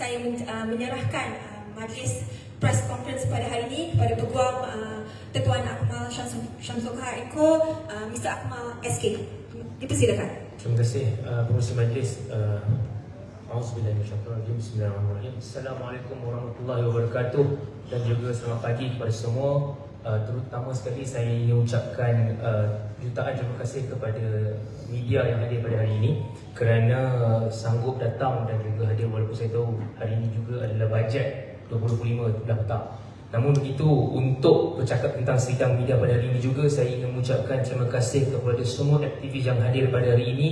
saya menyerahkan majlis press conference pada hari ini kepada Peguam Tuan Akmal Syamsuddin Eko, Mr. Akmal SK. Dipersilakan. Terima kasih pengurusi majlis. Auzubillahi minasyaitonirrajim. Bismillahirrahmanirrahim. Assalamualaikum warahmatullahi wabarakatuh dan juga selamat pagi kepada semua. Terutama sekali saya ingin ucapkan jutaan terima kasih kepada media yang hadir pada hari ini kerana sanggup datang dan juga hadir, walaupun saya tahu hari ini juga adalah bajet 2025 dah petang. Namun begitu, untuk bercakap tentang sidang media pada hari ini juga, saya ingin mengucapkan terima kasih kepada semua aktivis yang hadir pada hari ini,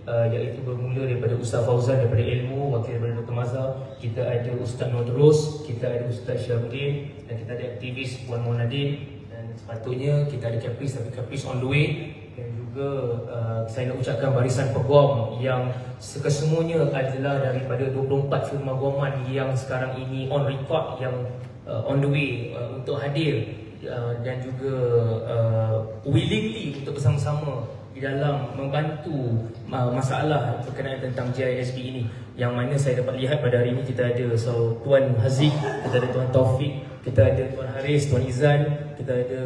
iaitu bermula daripada Ustaz Fauzan daripada Ilmu, wakil daripada Dr. Mazhar, kita ada Ustaz Nodros, kita ada Ustaz Syarudin, dan kita ada aktivis Puan Monadin, dan sepatutnya kita ada Kapis, tapi Kapis on the way. Dan juga saya nak ucapkan barisan peguam yang kesemuanya adalah daripada 24 firma guaman yang sekarang ini on record, yang on the way untuk hadir dan juga willingly untuk bersama-sama di dalam membantu masalah berkenaan tentang GISB ini. Yang mana saya dapat lihat pada hari ini kita ada Tuan Haziq, kita ada Tuan Taufik, kita ada Tuan Haris, Tuan Izan, kita ada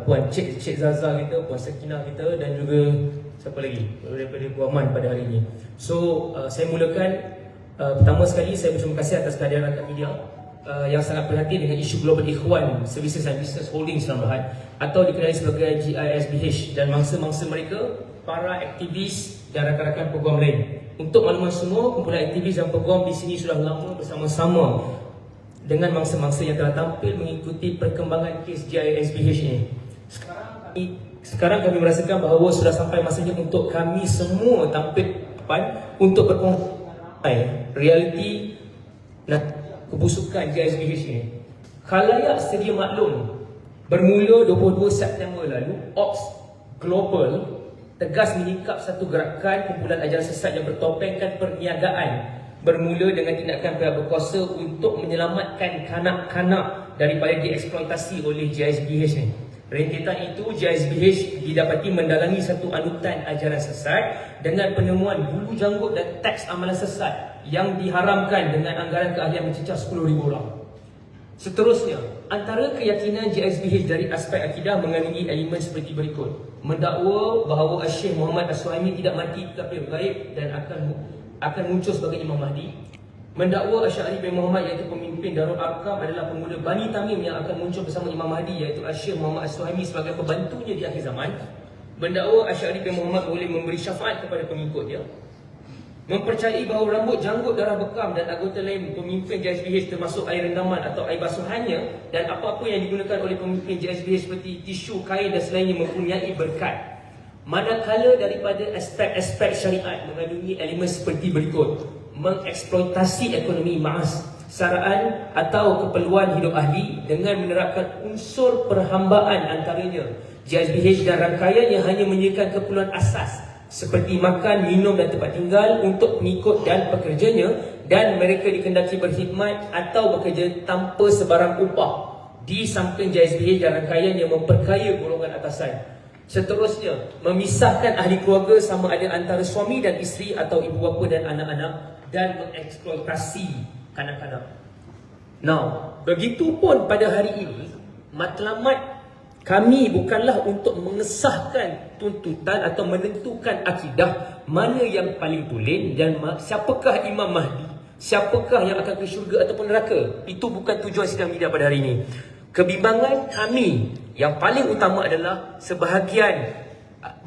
Puan Cik Zaza kita, Puan Sakinah kita, dan juga siapa lagi daripada Guaman pada hari ini. So saya mulakan. Pertama sekali saya berterima kasih atas kehadiran rakan media yang sangat perhatian dengan isu Global Ikhwan Services and Business Holdings Islam Berhad atau dikenali sebagai GISBH dan mangsa-mangsa mereka, para aktivis dan rakan-rakan peguam lain. Untuk makluman semua, kumpulan aktivis dan peguam di sini sudah lama bersama-sama dengan mangsa-mangsa yang telah tampil mengikuti perkembangan kes GISBH ini. Sekarang kami merasakan bahawa sudah sampai masanya untuk kami semua tampil depan untuk berkongsi realiti dan kebusukan GISBH ini. Khalayak sedia maklum, bermula 22 September lalu, Ops Global tegas menyikap satu gerakan kumpulan ajaran sesat yang bertopengkan perniagaan, bermula dengan tindakan pihak berkuasa untuk menyelamatkan kanak-kanak daripada dieksploitasi oleh GISBH ini. Rentetan itu, GISBH didapati mendalangi satu anutan ajaran sesat dengan penemuan bulu janggut dan teks amalan sesat yang diharamkan dengan anggaran keahlian mencecah 10,000 orang. Seterusnya, antara keyakinan GISBH dari aspek akidah mengandungi elemen seperti berikut: mendakwa bahawa Syekh Muhammad As-Suhaimi tidak mati tetapi gaib dan akan muncul sebagai Imam Mahdi; mendakwa Asy'ari bin Muhammad iaitu pemimpin Darul Arqam adalah pemuda Bani Tamim yang akan muncul bersama Imam Mahdi iaitu Syekh Muhammad As-Suhaimi sebagai pembantunya di akhir zaman; mendakwa Asy'ari bin Muhammad boleh memberi syafaat kepada pengikutnya; mempercayai bahawa rambut, janggut, darah bekam dan anggota lain pemimpin GISBH termasuk air rendaman atau air basuhannya dan apa-apa yang digunakan oleh pemimpin GISBH seperti tisu, kain dan selainnya mempunyai berkat. Manakala daripada aspek-aspek syariat mengandungi elemen seperti berikut: mengeksploitasi ekonomi emas, saraan atau keperluan hidup ahli dengan menerapkan unsur perhambaan antaranya. GISBH dan rangkaiannya hanya menyediakan keperluan asas seperti makan, minum dan tempat tinggal untuk pengikut dan pekerjanya, dan mereka dikendaki berkhidmat atau bekerja tanpa sebarang upah. Di samping GISBH dan rangkaian yang memperkaya golongan atasan. Seterusnya, memisahkan ahli keluarga sama ada antara suami dan isteri atau ibu bapa dan anak-anak, dan mengeksploitasi kanak-kanak. Now, begitupun pada hari ini, matlamat kami bukanlah untuk mengesahkan tuntutan atau menentukan akidah mana yang paling tulen dan siapakah Imam Mahdi, siapakah yang akan ke syurga ataupun neraka. Itu bukan tujuan sidang media pada hari ini. Kebimbangan kami yang paling utama adalah sebahagian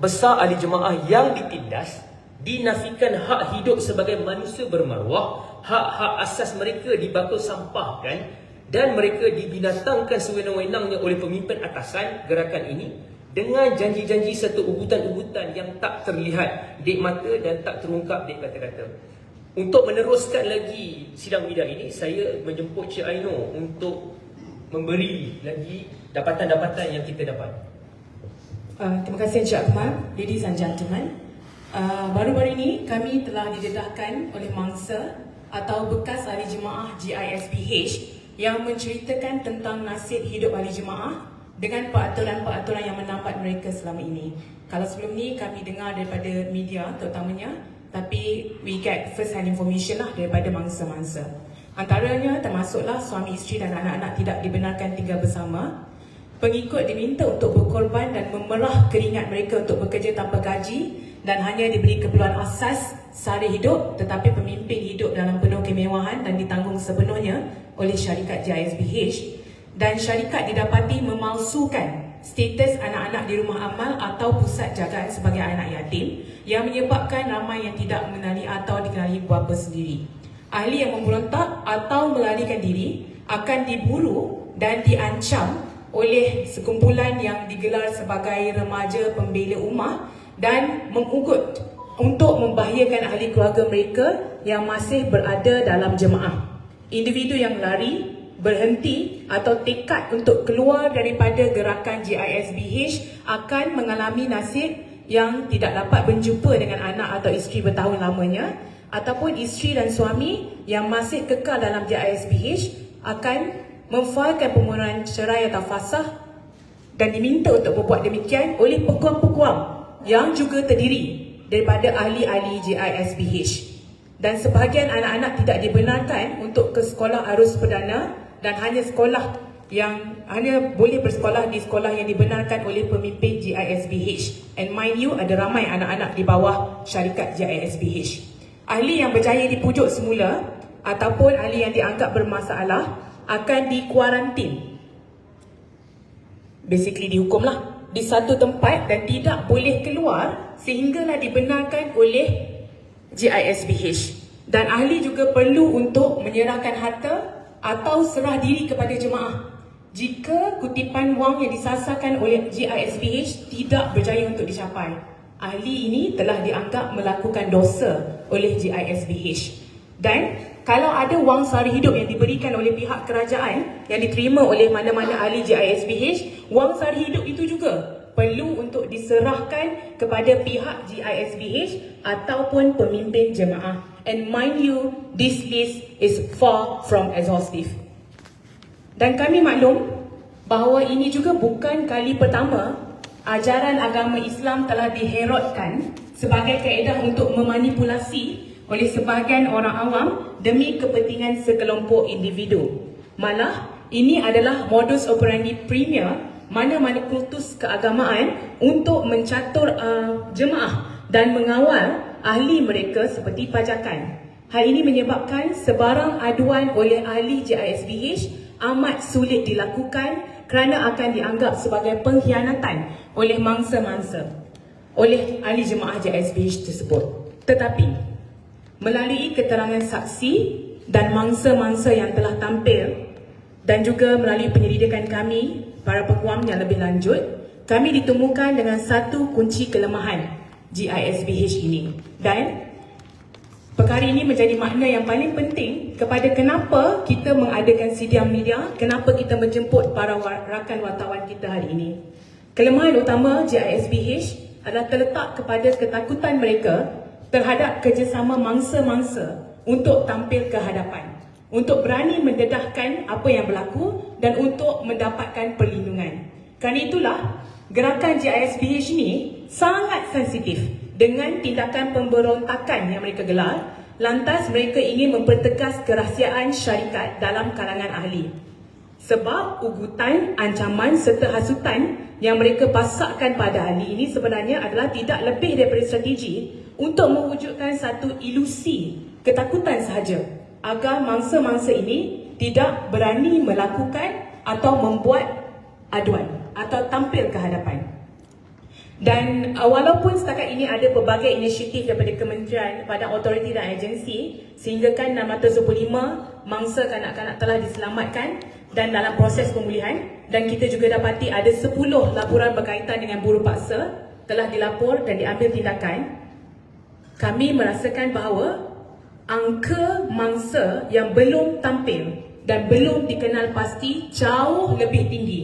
besar ahli jemaah yang ditindas, dinafikan hak hidup sebagai manusia bermaruah, hak-hak asas mereka dibakul sampahkan, dan mereka dibinatangkan sewenang-wenangnya oleh pemimpin atasan gerakan ini dengan janji-janji serta ugutan-ugutan yang tak terlihat dek mata dan tak terungkap dek kata-kata. Untuk meneruskan lagi sidang media ini, saya menjemput Cik Aino untuk memberi lagi dapatan-dapatan yang kita dapat. Terima kasih Encik Akmal. Ladies and gentlemen, baru-baru ini kami telah didedahkan oleh mangsa atau bekas ahli jemaah GISBH yang menceritakan tentang nasib hidup ahli jemaah dengan peraturan-peraturan yang menambat mereka selama ini. Kalau sebelum ni kami dengar daripada media terutamanya tapi we get first hand information lah daripada mangsa-mangsa. Antaranya termasuklah suami isteri dan anak-anak tidak dibenarkan tinggal bersama. Pengikut diminta untuk berkorban dan memerah keringat mereka untuk bekerja tanpa gaji dan hanya diberi keperluan asas sara hidup, tetapi pemimpin hidup dalam penuh kemewahan dan ditanggung sepenuhnya oleh syarikat JISBH. Dan syarikat didapati memalsukan status anak-anak di rumah amal atau pusat jagaan sebagai anak yatim yang menyebabkan ramai yang tidak mengenali atau dikenali bapa sendiri. Ahli yang memberontak atau melarikan diri akan diburu dan diancam oleh sekumpulan yang digelar sebagai remaja pembela ummah dan mengugut untuk membahayakan ahli keluarga mereka yang masih berada dalam jemaah. Individu yang lari, berhenti atau tekad untuk keluar daripada gerakan JISBH akan mengalami nasib yang tidak dapat berjumpa dengan anak atau isteri bertahun lamanya, ataupun isteri dan suami yang masih kekal dalam JISBH akan memfailkan permohonan cerai atau fasah dan diminta untuk berbuat demikian oleh peguam-peguam yang juga terdiri daripada ahli-ahli JISBH. Dan sebahagian anak-anak tidak dibenarkan untuk ke sekolah arus perdana dan hanya boleh bersekolah di sekolah yang dibenarkan oleh pemimpin JISBH. And mind you, ada ramai anak-anak di bawah syarikat JISBH. Ahli yang berjaya dipujuk semula ataupun ahli yang dianggap bermasalah akan dikuarantin, basically dihukumlah di satu tempat dan tidak boleh keluar sehinggalah dibenarkan oleh JISBH. Dan ahli juga perlu untuk menyerahkan harta atau serah diri kepada jemaah jika kutipan wang yang disasarkan oleh JISBH tidak berjaya untuk dicapai. Ahli ini telah dianggap melakukan dosa oleh JISBH. Dan kalau ada wang sara hidup yang diberikan oleh pihak kerajaan yang diterima oleh mana-mana ahli JISBH, wang sara hidup itu juga perlu untuk diserahkan kepada pihak JISBH ataupun pemimpin jemaah. And mind you, this list is far from exhaustive. Dan kami maklum bahawa ini juga bukan kali pertama ajaran agama Islam telah diherotkan sebagai kaedah untuk memanipulasi oleh sebahagian orang awam demi kepentingan sekelompok individu. Malah, ini adalah modus operandi premier mana-mana kultus keagamaan untuk mencatur jemaah dan mengawal ahli mereka seperti pajakan. Hal ini menyebabkan sebarang aduan oleh ahli JISBH amat sulit dilakukan kerana akan dianggap sebagai pengkhianatan oleh mangsa-mangsa oleh ahli jemaah JISBH tersebut. Tetapi melalui keterangan saksi dan mangsa-mangsa yang telah tampil dan juga melalui penyelidikan kami, para peguam yang lebih lanjut, kami ditemukan dengan satu kunci kelemahan JISBH ini. Dan perkara ini menjadi makna yang paling penting kepada kenapa kita mengadakan sidang media, kenapa kita menjemput para rakan wartawan kita hari ini. Kelemahan utama JISBH adalah terletak kepada ketakutan mereka terhadap kerjasama mangsa-mangsa untuk tampil ke hadapan, untuk berani mendedahkan apa yang berlaku dan untuk mendapatkan perlindungan. Kerana itulah gerakan JISBH ini sangat sensitif dengan tindakan pemberontakan yang mereka gelar. Lantas mereka ingin mempertegas kerahsiaan syarikat dalam kalangan ahli. Sebab ugutan, ancaman serta hasutan yang mereka pasakkan pada ahli ini sebenarnya adalah tidak lebih daripada strategi untuk mewujudkan satu ilusi ketakutan sahaja agar mangsa-mangsa ini tidak berani melakukan atau membuat aduan atau tampil ke hadapan. Dan walaupun setakat ini ada pelbagai inisiatif daripada kementerian kepada autoriti dan agensi sehingga kan 625 mangsa kanak-kanak telah diselamatkan dan dalam proses pemulihan, dan kita juga dapati ada 10 laporan berkaitan dengan buruh paksa telah dilapor dan diambil tindakan, kami merasakan bahawa angka mangsa yang belum tampil dan belum dikenal pasti jauh lebih tinggi.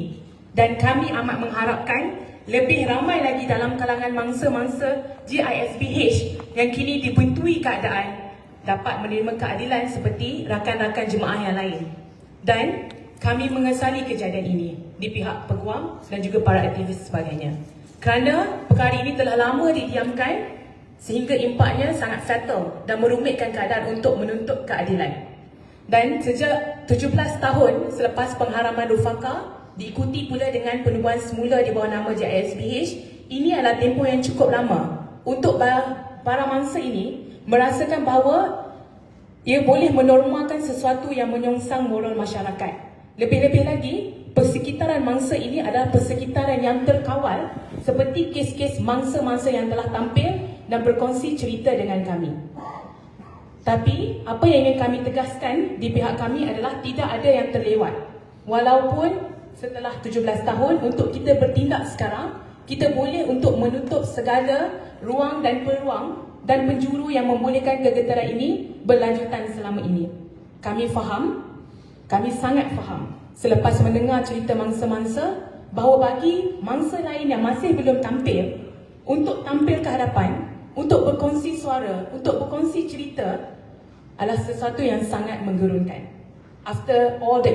Dan kami amat mengharapkan lebih ramai lagi dalam kalangan mangsa-mangsa JISBH yang kini dibentui keadaan dapat menerima keadilan seperti rakan-rakan jemaah yang lain. Dan kami mengesali kejadian ini di pihak peguam dan juga para aktivis sebagainya. Kerana perkara ini telah lama didiamkan sehingga impaknya sangat fatal dan merumitkan keadaan untuk menuntut keadilan. Dan sejak 17 tahun selepas pengharaman Rufaka, diikuti pula dengan penubuhan semula di bawah nama JISPH, ini adalah tempoh yang cukup lama untuk para mangsa ini merasakan bahawa ia boleh menormalkan sesuatu yang menyongsang moral masyarakat. Lebih-lebih lagi, persekitaran mangsa ini adalah persekitaran yang terkawal seperti kes-kes mangsa-mangsa yang telah tampil dan berkongsi cerita dengan kami. Tapi, apa yang ingin kami tegaskan di pihak kami adalah tidak ada yang terlewat. Walaupun setelah 17 tahun untuk kita bertindak sekarang, kita boleh untuk menutup segala ruang dan peluang dan penjuru yang membolehkan kegetaran ini berlanjutan selama ini. Kami faham, kami sangat faham selepas mendengar cerita mangsa-mangsa bahawa bagi mangsa lain yang masih belum tampil, untuk tampil ke hadapan, untuk berkongsi suara, untuk berkongsi cerita adalah sesuatu yang sangat menggerunkan. After all the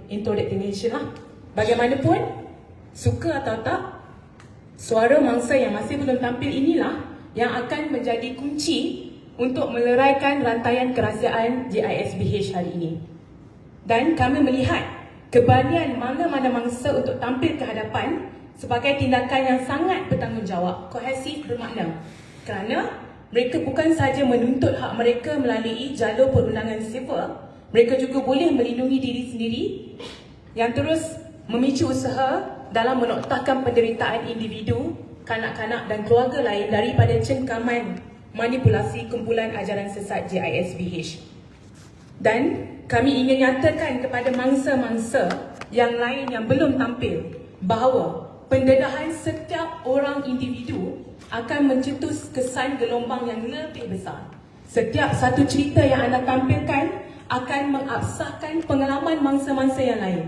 indoctrination lah, bagaimanapun, suka atau tak, suara mangsa yang masih belum tampil inilah yang akan menjadi kunci untuk meleraikan rantaian kerahsiaan JISPH hari ini. Dan kami melihat keberanian mana-mana mangsa untuk tampil ke hadapan sebagai tindakan yang sangat bertanggungjawab, kohesif bermakna. Kerana mereka bukan sahaja menuntut hak mereka melalui jalur perundangan sivil, mereka juga boleh melindungi diri sendiri yang terus memicu usaha dalam menoktahkan penderitaan individu, kanak-kanak dan keluarga lain daripada cengkaman manipulasi kumpulan ajaran sesat JISPH. Dan kami ingin nyatakan kepada mangsa-mangsa yang lain yang belum tampil bahawa pendedahan setiap orang individu akan mencetus kesan gelombang yang lebih besar. Setiap satu cerita yang anda tampilkan akan mengabsahkan pengalaman mangsa-mangsa yang lain.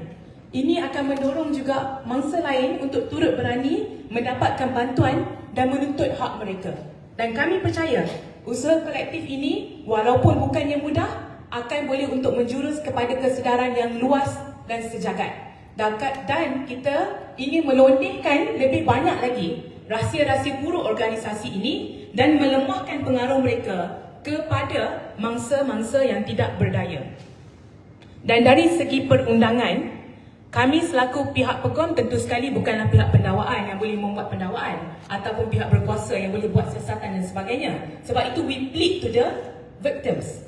Ini akan mendorong juga mangsa lain untuk turut berani mendapatkan bantuan dan menuntut hak mereka. Dan kami percaya usaha kolektif ini walaupun bukannya mudah akan boleh untuk menjurus kepada kesedaran yang luas dan sejagat. Dan kita ingin melondehkan lebih banyak lagi rahsia-rahsia buruk organisasi ini dan melemahkan pengaruh mereka kepada mangsa-mangsa yang tidak berdaya. Dan dari segi perundangan, kami selaku pihak peguam tentu sekali bukanlah pihak pendakwaan yang boleh membuat pendakwaan ataupun pihak berkuasa yang boleh buat siasatan dan sebagainya. Sebab itu we plead to the victims.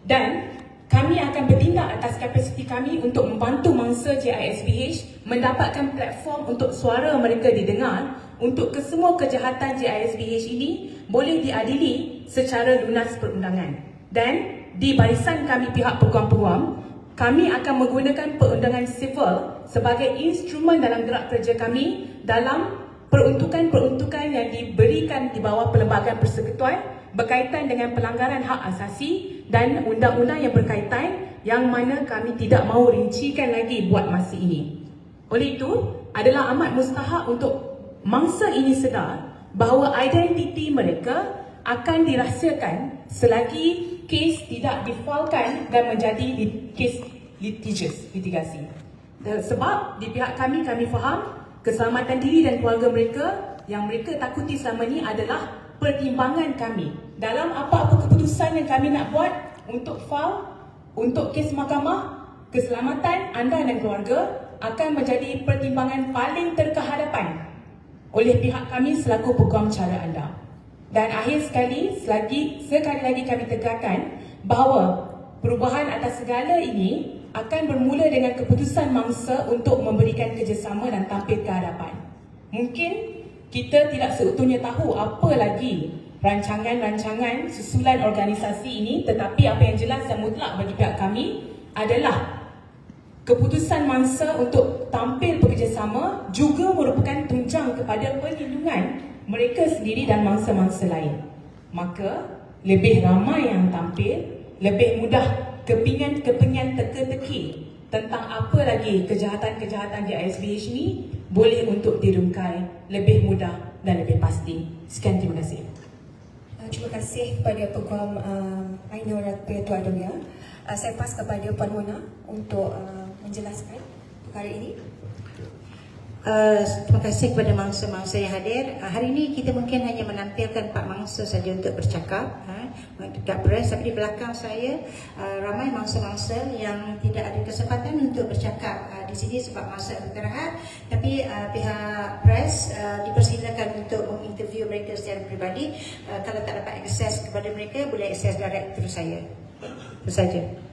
Dan kami akan bertindak atas kapasiti kami untuk membantu mangsa JISPH mendapatkan platform untuk suara mereka didengar untuk kesemua kejahatan JISPH ini boleh diadili secara lunas perundangan. Dan di barisan kami pihak peguam-peguam, kami akan menggunakan perundangan sivil sebagai instrumen dalam gerak kerja kami dalam peruntukan-peruntukan yang diberikan di bawah Perlembagaan Persekutuan berkaitan dengan pelanggaran hak asasi dan undang-undang yang berkaitan yang mana kami tidak mahu rincikan lagi buat masa ini. Oleh itu, adalah amat mustahak untuk mangsa ini sedar bahawa identiti mereka akan dirahsiakan selagi kes tidak difailkan dan menjadi kes litigasi. Sebab di pihak kami faham keselamatan diri dan keluarga mereka yang mereka takuti selama ini adalah pertimbangan kami dalam apa-apa keputusan yang kami nak buat untuk fail, untuk kes mahkamah. Keselamatan anda dan keluarga akan menjadi pertimbangan paling terkehadapan oleh pihak kami selaku peguam cara anda. Dan akhir sekali lagi kami tegakkan bahawa perubahan atas segala ini akan bermula dengan keputusan mangsa untuk memberikan kerjasama dan tampil ke hadapan. Mungkin kita tidak seutuhnya tahu apa lagi rancangan-rancangan susulan organisasi ini, tetapi apa yang jelas dan mutlak bagi pihak kami adalah keputusan mangsa untuk tampil bekerjasama juga merupakan tunjang kepada perlindungan mereka sendiri dan mangsa-mangsa lain. Maka, lebih ramai yang tampil, lebih mudah kepingan-kepingan teka-teki tentang apa lagi kejahatan-kejahatan di JISPH ini boleh untuk dirungkai lebih mudah dan lebih pasti. Sekian, terima kasih. Terima kasih kepada Peguam Ainur Ketua Adawiyah. Saya pas kepada Puan Mona untuk menjelaskan perkara ini. Terima kasih kepada mangsa-mangsa yang hadir. Hari ini kita mungkin hanya menampilkan Pak Mangsa saja untuk bercakap dekat press, tapi di belakang saya ramai mangsa-mangsa yang tidak ada kesempatan untuk bercakap di sini sebab masa beristirahat. Tapi pihak press dipersilakan untuk menginterview mereka secara peribadi. Kalau tak dapat akses kepada mereka, boleh akses direct through saya. Itu saja.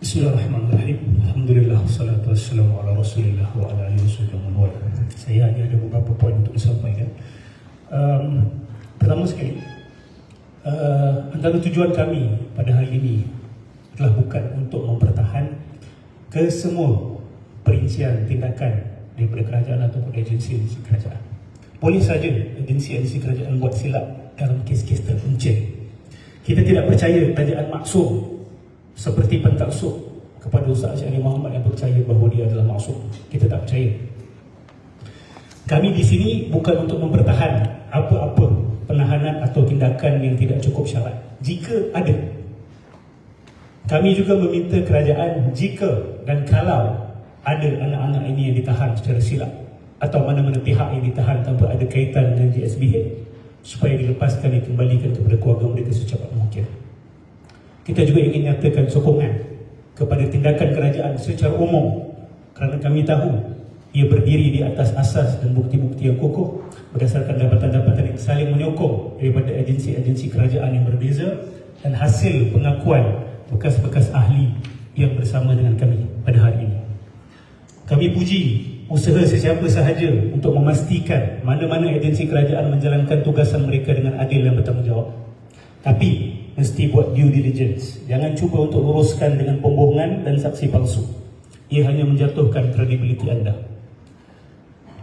Bismillahirrahmanirrahim. Alhamdulillah, salatu wassalamu ala rasulillah wa ala alihi wa Saya hanya ada beberapa poin untuk disampaikan. Pertama sekali, antara tujuan kami pada hari ini adalah bukan untuk mempertahan kesemua perincian tindakan daripada kerajaan ataupun agensi-agensi kerajaan. Boleh saja agensi-agensi kerajaan buat silap dalam kes-kes terpencil. Kita tidak percaya kerajaan maksum seperti pentaksub kepada Ustaz Asy'ari Muhammad yang percaya bahawa dia adalah maksum. Kita tak percaya. Kami di sini bukan untuk mempertahan apa-apa penahanan atau tindakan yang tidak cukup syarat. Jika ada, kami juga meminta kerajaan jika dan kalau ada anak-anak ini yang ditahan secara silap atau mana-mana pihak yang ditahan tanpa ada kaitan dengan GSBH, supaya dilepaskan, dikembalikan kepada keluarga mereka secepat mungkin. Kita juga ingin nyatakan sokongan kepada tindakan kerajaan secara umum kerana kami tahu ia berdiri di atas asas dan bukti-bukti yang kokoh berdasarkan dapatan-dapatan yang saling menyokong daripada agensi-agensi kerajaan yang berbeza dan hasil pengakuan bekas-bekas ahli yang bersama dengan kami pada hari ini. Kami puji usaha sesiapa sahaja untuk memastikan mana-mana agensi kerajaan menjalankan tugasan mereka dengan adil dan bertanggungjawab. Tapi mesti buat due diligence. Jangan cuba untuk uruskan dengan pembohongan dan saksi palsu. Ia hanya menjatuhkan kredibiliti anda.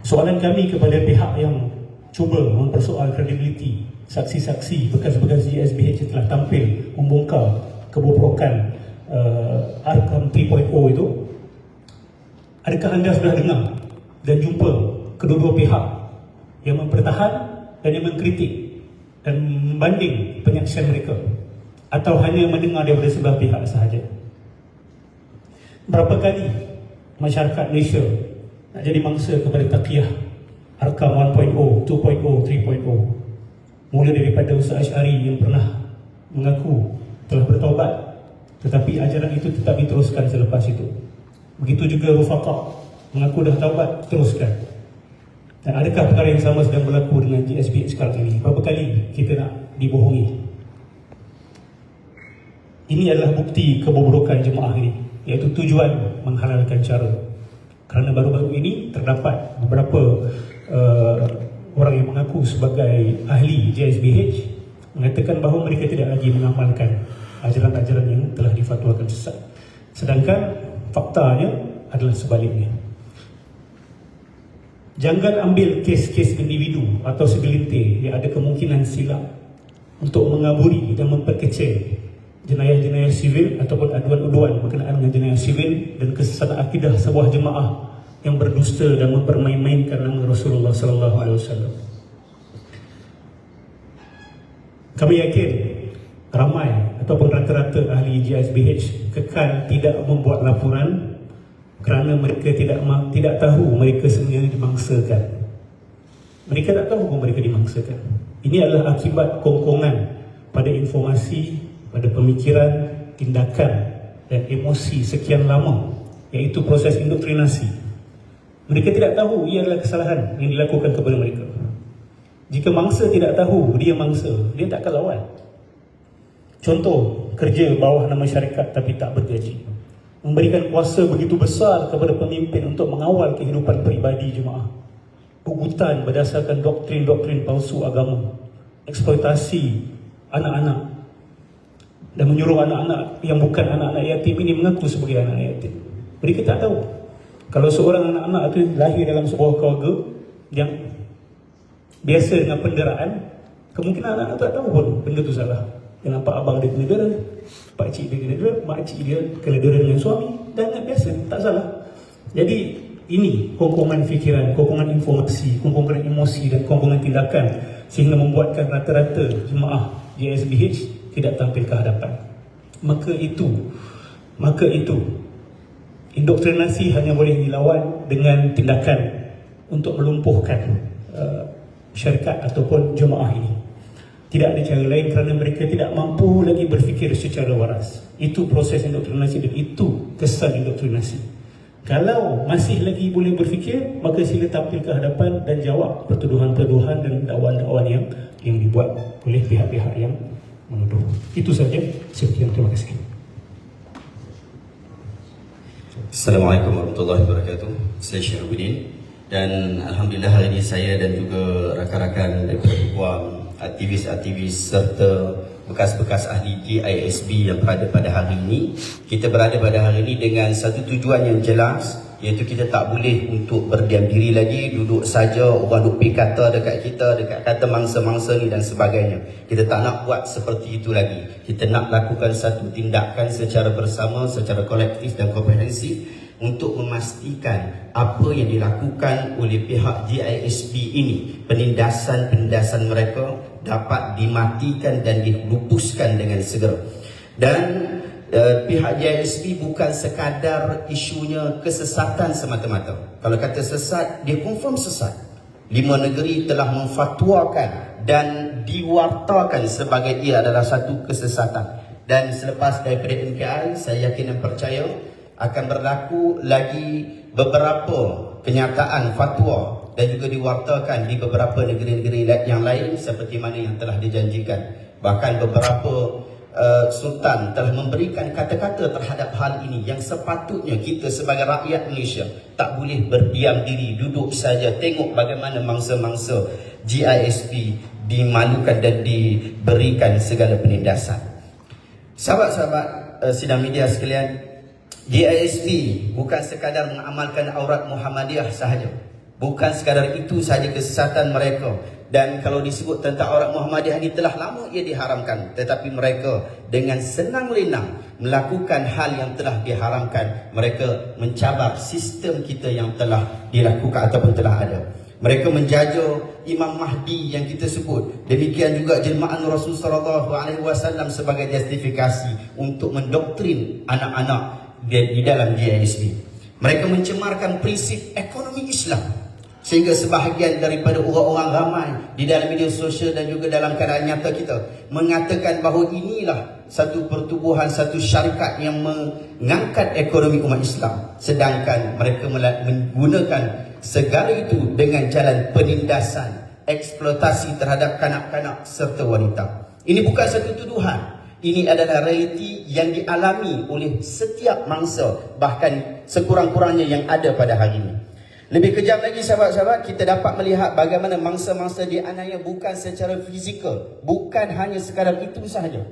Soalan kami kepada pihak yang cuba mempersoal kredibiliti saksi-saksi bekas-bekas GSBH yang telah tampil membongkar kebobrokan Arkam 3.0 itu, adakah anda sudah dengar dan jumpa kedua-dua pihak yang mempertahan dan yang mengkritik dan membanding penyaksian mereka, atau hanya mendengar daripada sebelah pihak sahaja? Berapa kali masyarakat Malaysia nak jadi mangsa kepada taqiyah Arkam 1.0, 2.0, 3.0? Mula daripada Ustaz Asy'ari yang pernah mengaku telah bertaubat, tetapi ajaran itu tetap diteruskan selepas itu. Begitu juga Rufaqah mengaku dah taubat, teruskan. Dan adakah perkara yang sama sedang berlaku dengan GSBH sekarang ini? Berapa kali kita nak dibohongi? Ini adalah bukti kebobrokan jemaah ini, iaitu tujuan menghalalkan cara. Kerana baru-baru ini terdapat beberapa orang yang mengaku sebagai ahli GSBH mengatakan bahawa mereka tidak lagi mengamalkan ajaran-ajaran yang telah difatwakan sesat. Sedangkan faktanya adalah sebaliknya. Jangan ambil kes-kes individu atau segelintir yang ada kemungkinan silap untuk mengaburi dan memperkecil jenayah-jenayah sivil ataupun aduan-aduan berkenaan dengan jenayah sivil dan kesesatan akidah sebuah jemaah yang berdusta dan mempermain-mainkan nama Rasulullah sallallahu alaihi wasallam. Kami yakin ramai ataupun rata-rata ahli GSBH kekal tidak membuat laporan kerana mereka tidak tahu mereka sebenarnya dimangsakan. Mereka tak tahu bahawa mereka dimangsakan. Ini adalah akibat kongkongan pada informasi, pada pemikiran, tindakan dan emosi sekian lama, iaitu proses indoktrinasi. Mereka tidak tahu ia adalah kesalahan yang dilakukan kepada mereka. Jika mangsa tidak tahu dia mangsa, dia tak akan lawan. Contoh, kerja bawah nama syarikat tapi tak bergaji, memberikan kuasa begitu besar kepada pemimpin untuk mengawal kehidupan peribadi jemaah, pugutan berdasarkan doktrin-doktrin palsu agama, eksploitasi anak-anak dan menyuruh anak-anak yang bukan anak-anak yatim ini mengaku sebagai anak yatim. Mereka tak tahu kalau seorang anak-anak itu lahir dalam sebuah keluarga yang biasa dengan penderaan, kemungkinan anak-anak tak tahu pun benda itu salah. Yang nampak abang dia kena dera, pakcik dia kena dera, makcik dia kena dera dengan suami, dan biasa, tak salah. Jadi ini kongkongan fikiran, kongkongan informasi, kongkongan emosi dan kongkongan tindakan sehingga membuatkan rata-rata jemaah JSBH tidak tampil ke hadapan. Maka itu indoktrinasi hanya boleh dilawan dengan tindakan untuk melumpuhkan syarikat ataupun jemaah ini. Tidak ada cara lain kerana mereka tidak mampu lagi berfikir secara waras. Itu proses indoktrinasi dan itu kesan indoktrinasi. Kalau masih lagi boleh berfikir, maka sila tampil ke hadapan dan jawab pertuduhan-pertuduhan dan dakwaan-dakwaan yang dibuat oleh pihak-pihak yang menuduh. Itu saja. Sekian, terima kasih. Assalamualaikum warahmatullahi wabarakatuh. Saya Syahrudin dan alhamdulillah hari ini saya dan juga rakan-rakan daripada Puan, aktivis-aktivis serta bekas-bekas ahli GISB yang berada pada hari ini. Kita berada pada hari ini dengan satu tujuan yang jelas, iaitu kita tak boleh untuk berdiam diri lagi, duduk saja orang duk pergi kata dekat kita, dekat kata mangsa-mangsa ni dan sebagainya. Kita tak nak buat seperti itu lagi. Kita nak lakukan satu tindakan secara bersama, secara kolektif dan komprehensif untuk memastikan apa yang dilakukan oleh pihak GISB ini, penindasan-penindasan mereka dapat dimatikan dan dilupuskan dengan segera. Dan pihak GISB bukan sekadar isunya kesesatan semata-mata. Kalau kata sesat, dia confirm sesat. 5 negeri telah memfatwakan dan diwartakan sebagai ia adalah satu kesesatan. Dan selepas daripada NKI, saya yakin dan percaya akan berlaku lagi beberapa kenyataan fatwa dan juga diwartakan di beberapa negeri-negeri yang lain seperti mana yang telah dijanjikan. Bahkan beberapa sultan telah memberikan kata-kata terhadap hal ini yang sepatutnya kita sebagai rakyat Malaysia tak boleh berdiam diri, duduk saja tengok bagaimana mangsa-mangsa GISB dimalukan dan diberikan segala penindasan. Sahabat-sahabat sidang media sekalian, GISB bukan sekadar mengamalkan aurat Muhammadiyah sahaja. Bukan sekadar itu sahaja kesesatan mereka. Dan kalau disebut tentang aurat Muhammadiyah ini telah lama ia diharamkan. Tetapi mereka dengan senang lenang melakukan hal yang telah diharamkan. Mereka mencabar sistem kita yang telah dilakukan ataupun telah ada. Mereka menjaja Imam Mahdi yang kita sebut. Demikian juga jelmaan Rasulullah SAW sebagai justifikasi untuk mendoktrin anak-anak di dalam GISB. Mereka mencemarkan prinsip ekonomi Islam sehingga sebahagian daripada orang-orang ramai di dalam media sosial dan juga dalam keadaan nyata kita mengatakan bahawa inilah satu pertubuhan, satu syarikat yang mengangkat ekonomi umat Islam, sedangkan mereka menggunakan segala itu dengan jalan penindasan, eksploitasi terhadap kanak-kanak serta wanita. Ini bukan satu tuduhan. Ini adalah realiti yang dialami oleh setiap mangsa, bahkan sekurang-kurangnya yang ada pada hari ini. Lebih kejam lagi sahabat-sahabat, kita dapat melihat bagaimana mangsa-mangsa dianiaya bukan secara fizikal, bukan hanya sekadar itu sahaja,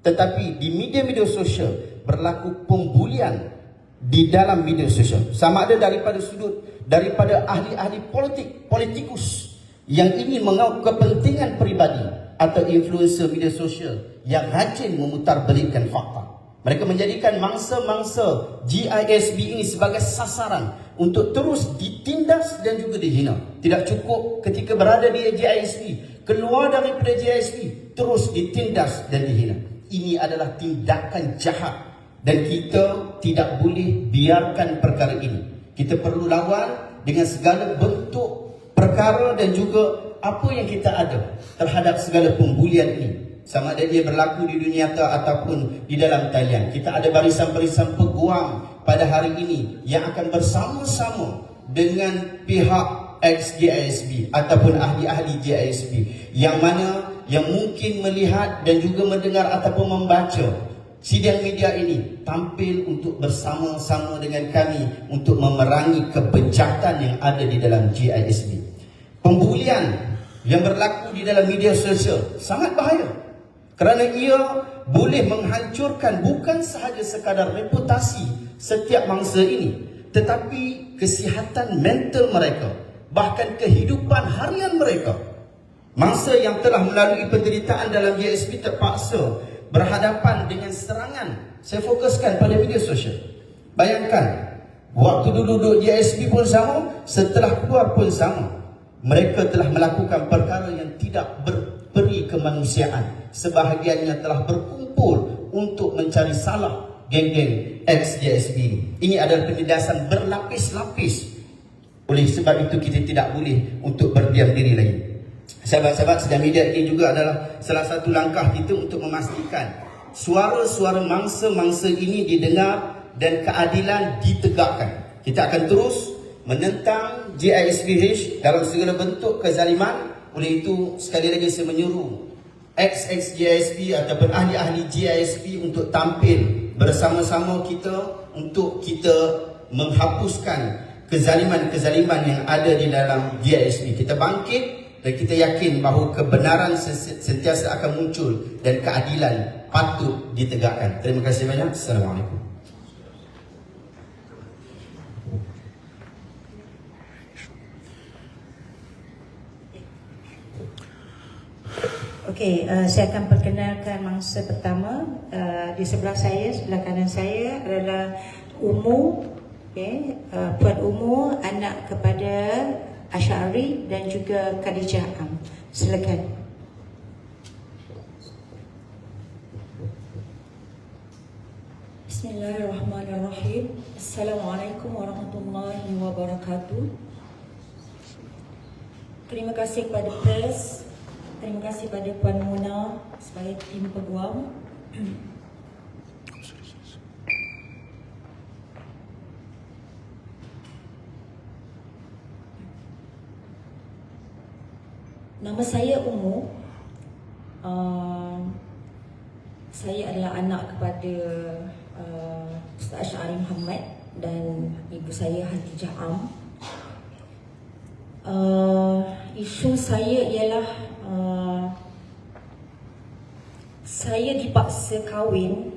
tetapi di media-media sosial berlaku pembulian di dalam media sosial. Sama ada daripada sudut daripada ahli-ahli politik, politikus yang ingin mengaut kepentingan peribadi atau influencer media sosial yang rajin memutarbalikkan fakta. Mereka menjadikan mangsa-mangsa GISB ini sebagai sasaran untuk terus ditindas dan juga dihina. Tidak cukup ketika berada di GISB, keluar daripada GISB, terus ditindas dan dihina. Ini adalah tindakan jahat dan kita tidak boleh biarkan perkara ini. Kita perlu lawan dengan segala bentuk perkara dan juga apa yang kita ada terhadap segala pembulian ini. Sama ada dia berlaku di dunia nyata ataupun di dalam talian. Kita ada barisan-barisan peguam pada hari ini yang akan bersama-sama dengan pihak ex-GISB ataupun ahli-ahli GISB yang mana yang mungkin melihat dan juga mendengar ataupun membaca sidang media ini tampil untuk bersama-sama dengan kami untuk memerangi kebejatan yang ada di dalam GISB. Pembulian yang berlaku di dalam media sosial sangat bahaya kerana ia boleh menghancurkan bukan sahaja sekadar reputasi setiap mangsa ini, tetapi kesihatan mental mereka, bahkan kehidupan harian mereka. Mangsa yang telah melalui penderitaan dalam GISB terpaksa berhadapan dengan serangan. Saya fokuskan pada media sosial. Bayangkan Waktu duduk GSP pun sama, setelah keluar pun sama. Mereka telah melakukan perkara yang tidak berperi kemanusiaan. Sebahagiannya telah berkumpul untuk mencari salah geng-geng ex-GSP ini. Ini adalah penindasan berlapis-lapis. Oleh sebab itu kita tidak boleh untuk berdiam diri lagi. Sahabat-sahabat sedang media, ini juga adalah salah satu langkah kita untuk memastikan suara-suara mangsa-mangsa ini didengar dan keadilan ditegakkan. Kita akan terus menentang GISPH dalam segala bentuk kezaliman. Oleh itu sekali lagi saya menyuruh ex-GISP ataupun ahli-ahli GISP untuk tampil bersama-sama kita untuk kita menghapuskan kezaliman-kezaliman yang ada di dalam GISP. Kita bangkit dan kita yakin bahawa kebenaran sentiasa akan muncul dan keadilan patut ditegakkan. Terima kasih banyak. Assalamualaikum. Okey, saya akan perkenalkan mangsa pertama. Di sebelah saya, sebelah kanan saya adalah Umu, Puan Umu, anak kepada Asy'ari dan juga Khadijah Am. Silakan. Bismillahirrahmanirrahim. Assalamualaikum warahmatullahi wabarakatuh. Terima kasih kepada pers. Terima kasih pada Puan Mona sebagai tim peguam. Nama saya Umu. Saya adalah anak kepada Ustaz Asy'ari Muhammad dan ibu saya Khadijah Am. Isu saya ialah saya dipaksa kahwin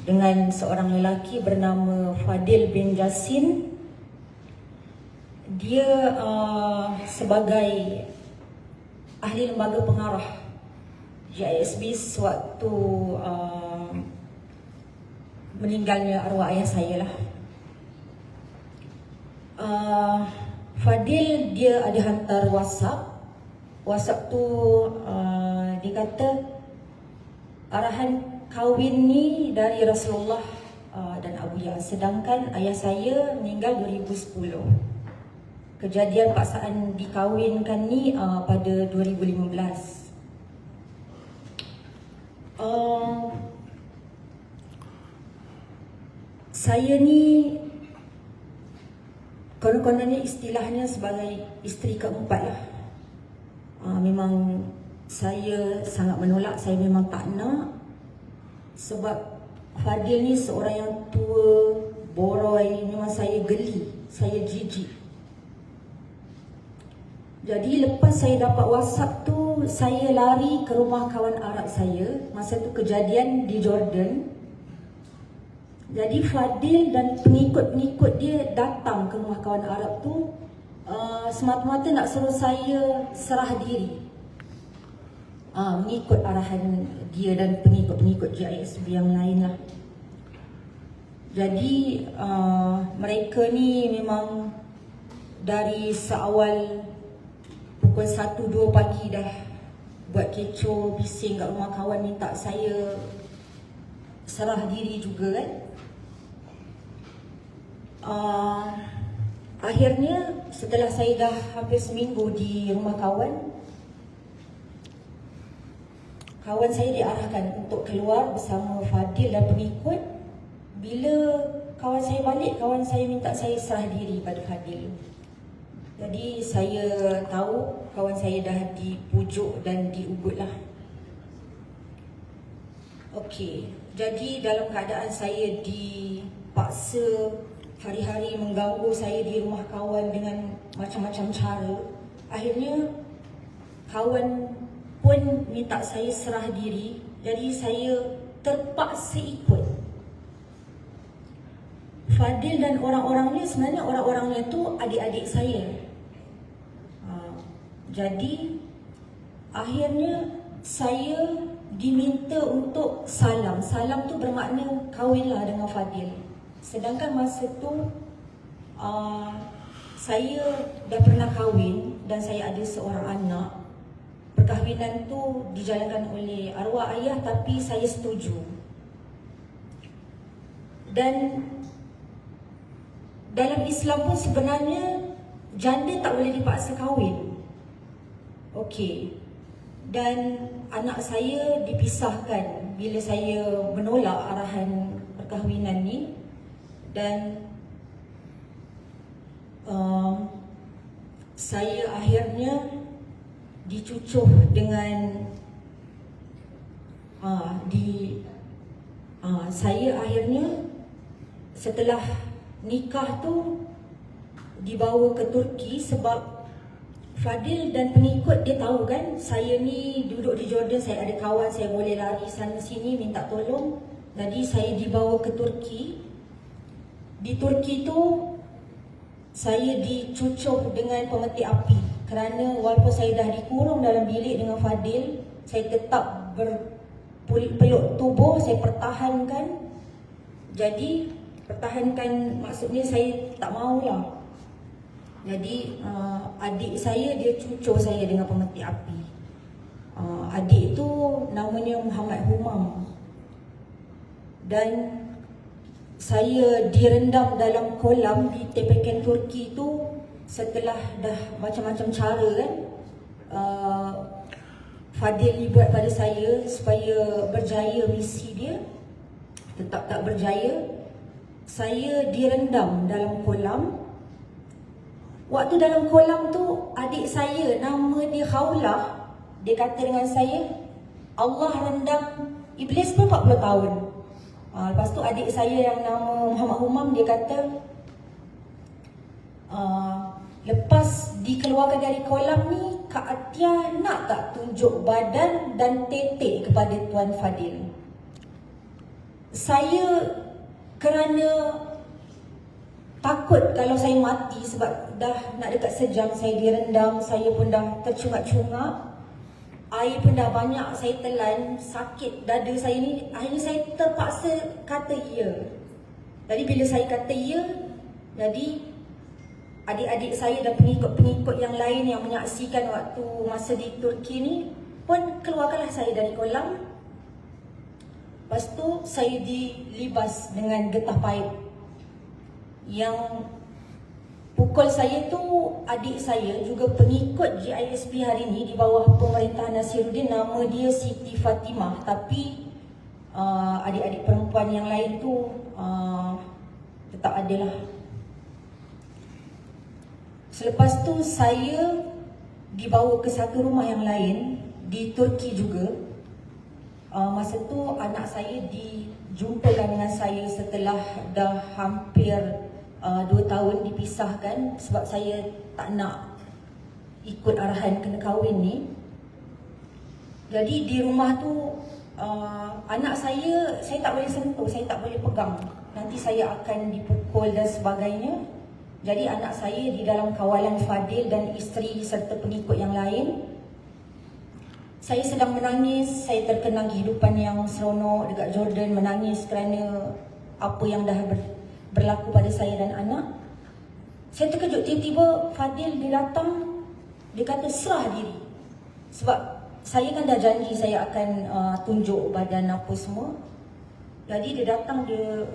dengan seorang lelaki bernama Fadil bin Jasin. Dia sebagai ahli lembaga pengarah GISB sewaktu meninggalnya arwah ayah saya lah. Fadil dia ada hantar WhatsApp tu dia kata arahan kahwin ni dari Rasulullah dan Abu Yas, sedangkan ayah saya meninggal 2010. Kejadian paksaan dikahwinkan ni pada 2015. Saya ni konon-kononnya istilahnya sebagai isteri keempat lah. Memang saya sangat menolak, saya memang tak nak. Sebab Fadil ni seorang yang tua, boroi, memang saya geli, saya jijik. Jadi lepas saya dapat WhatsApp tu, saya lari ke rumah kawan Arab saya. Masa tu kejadian di Jordan. Jadi Fadil dan pengikut-pengikut dia datang ke rumah kawan Arab tu semata-mata nak suruh saya serah diri, mengikut arahan dia dan pengikut-pengikut GISB yang lain lah. Jadi mereka ni memang dari seawal pukul 1-2 pagi dah buat kecoh, bising kat rumah kawan, minta saya serah diri juga kan. Akhirnya setelah saya dah hampir seminggu di rumah kawan saya diarahkan untuk keluar bersama Fadil dan pengikut. Bila kawan saya balik, kawan saya minta saya serah diri pada Fadil. Jadi saya tahu kawan saya dah dipujuk dan diugut lah. Okey, jadi dalam keadaan saya dipaksa hari-hari mengganggu saya di rumah kawan dengan macam-macam cara. Akhirnya kawan pun minta saya serah diri. Jadi saya terpaksa ikut. Fadil dan orang-orangnya sebenarnya orang-orangnya tu adik-adik saya. Jadi akhirnya saya diminta untuk salam. Salam tu bermakna kahwinlah dengan Fadil. Sedangkan masa tu saya dah pernah kahwin dan saya ada seorang anak. Perkahwinan tu dijalankan oleh arwah ayah tapi saya setuju. Dan dalam Islam pun sebenarnya janda tak boleh dipaksa kahwin. Okey. Dan anak saya dipisahkan bila saya menolak arahan perkahwinan ni. Dan saya akhirnya dicucuh dengan saya akhirnya setelah nikah tu dibawa ke Turki sebab Fadil dan pengikut dia tahu kan saya ni duduk di Jordan, saya ada kawan, saya boleh lari sana sini minta tolong. Jadi saya dibawa ke Turki. Di Turki tu saya dicucuk dengan pemetik api kerana walaupun saya dah dikurung dalam bilik dengan Fadil, saya tetap berpeluk tubuh, saya pertahankan. Jadi pertahankan maksudnya saya tak maulah. Jadi adik saya dia cucuk saya dengan pemetik api. Adik tu namanya Muhammad Humam. Dan saya direndam dalam kolam di Tepeken Turki tu setelah dah macam-macam cara kan. Fadil ni buat pada saya supaya berjaya misi dia, tetap tak berjaya. Saya direndam dalam kolam. Waktu dalam kolam tu adik saya nama dia Khaulah, dia kata dengan saya, Allah rendam Iblis pun 40 tahun. Lepas tu adik saya yang nama Muhammad Humam dia kata lepas dikeluarkan dari kolam ni Kak Atia nak tak tunjuk badan dan tetek kepada Tuan Fadil. Saya kerana takut kalau saya mati sebab dah nak dekat sejam saya direndam, saya pun dah tercungap-cungap. Air pun dah banyak saya telan, sakit dada saya ni. Akhirnya saya terpaksa kata ya. Jadi bila saya kata ya, jadi adik-adik saya dan pengikut-pengikut yang lain yang menyaksikan waktu masa di Turki ni pun keluarkanlah saya dari kolam. Lepas tu saya dilibas dengan getah paip. Yang pukul saya tu adik saya juga pengikut GISP hari ni di bawah pemerintahan Nasiruddin, nama dia Siti Fatimah. Tapi adik-adik perempuan yang lain tu tetap adalah. Selepas tu saya dibawa ke satu rumah yang lain di Turki juga. Masa tu anak saya dijumpakan dengan saya setelah dah hampir 2 tahun dipisahkan sebab saya tak nak ikut arahan kena kahwin ni. Jadi di rumah tu anak saya tak boleh sentuh, saya tak boleh pegang. Nanti saya akan dipukul dan sebagainya. Jadi anak saya di dalam kawalan Fadil dan isteri serta pengikut yang lain. Saya sedang menangis, saya terkenang kehidupan yang seronok dekat Jordan, menangis kerana apa yang dah berlaku pada saya dan anak. Saya terkejut, tiba-tiba Fadil dia datang, dia kata serah diri. Sebab saya kan dah janji saya akan tunjuk badan apa semua. Jadi dia datang, dia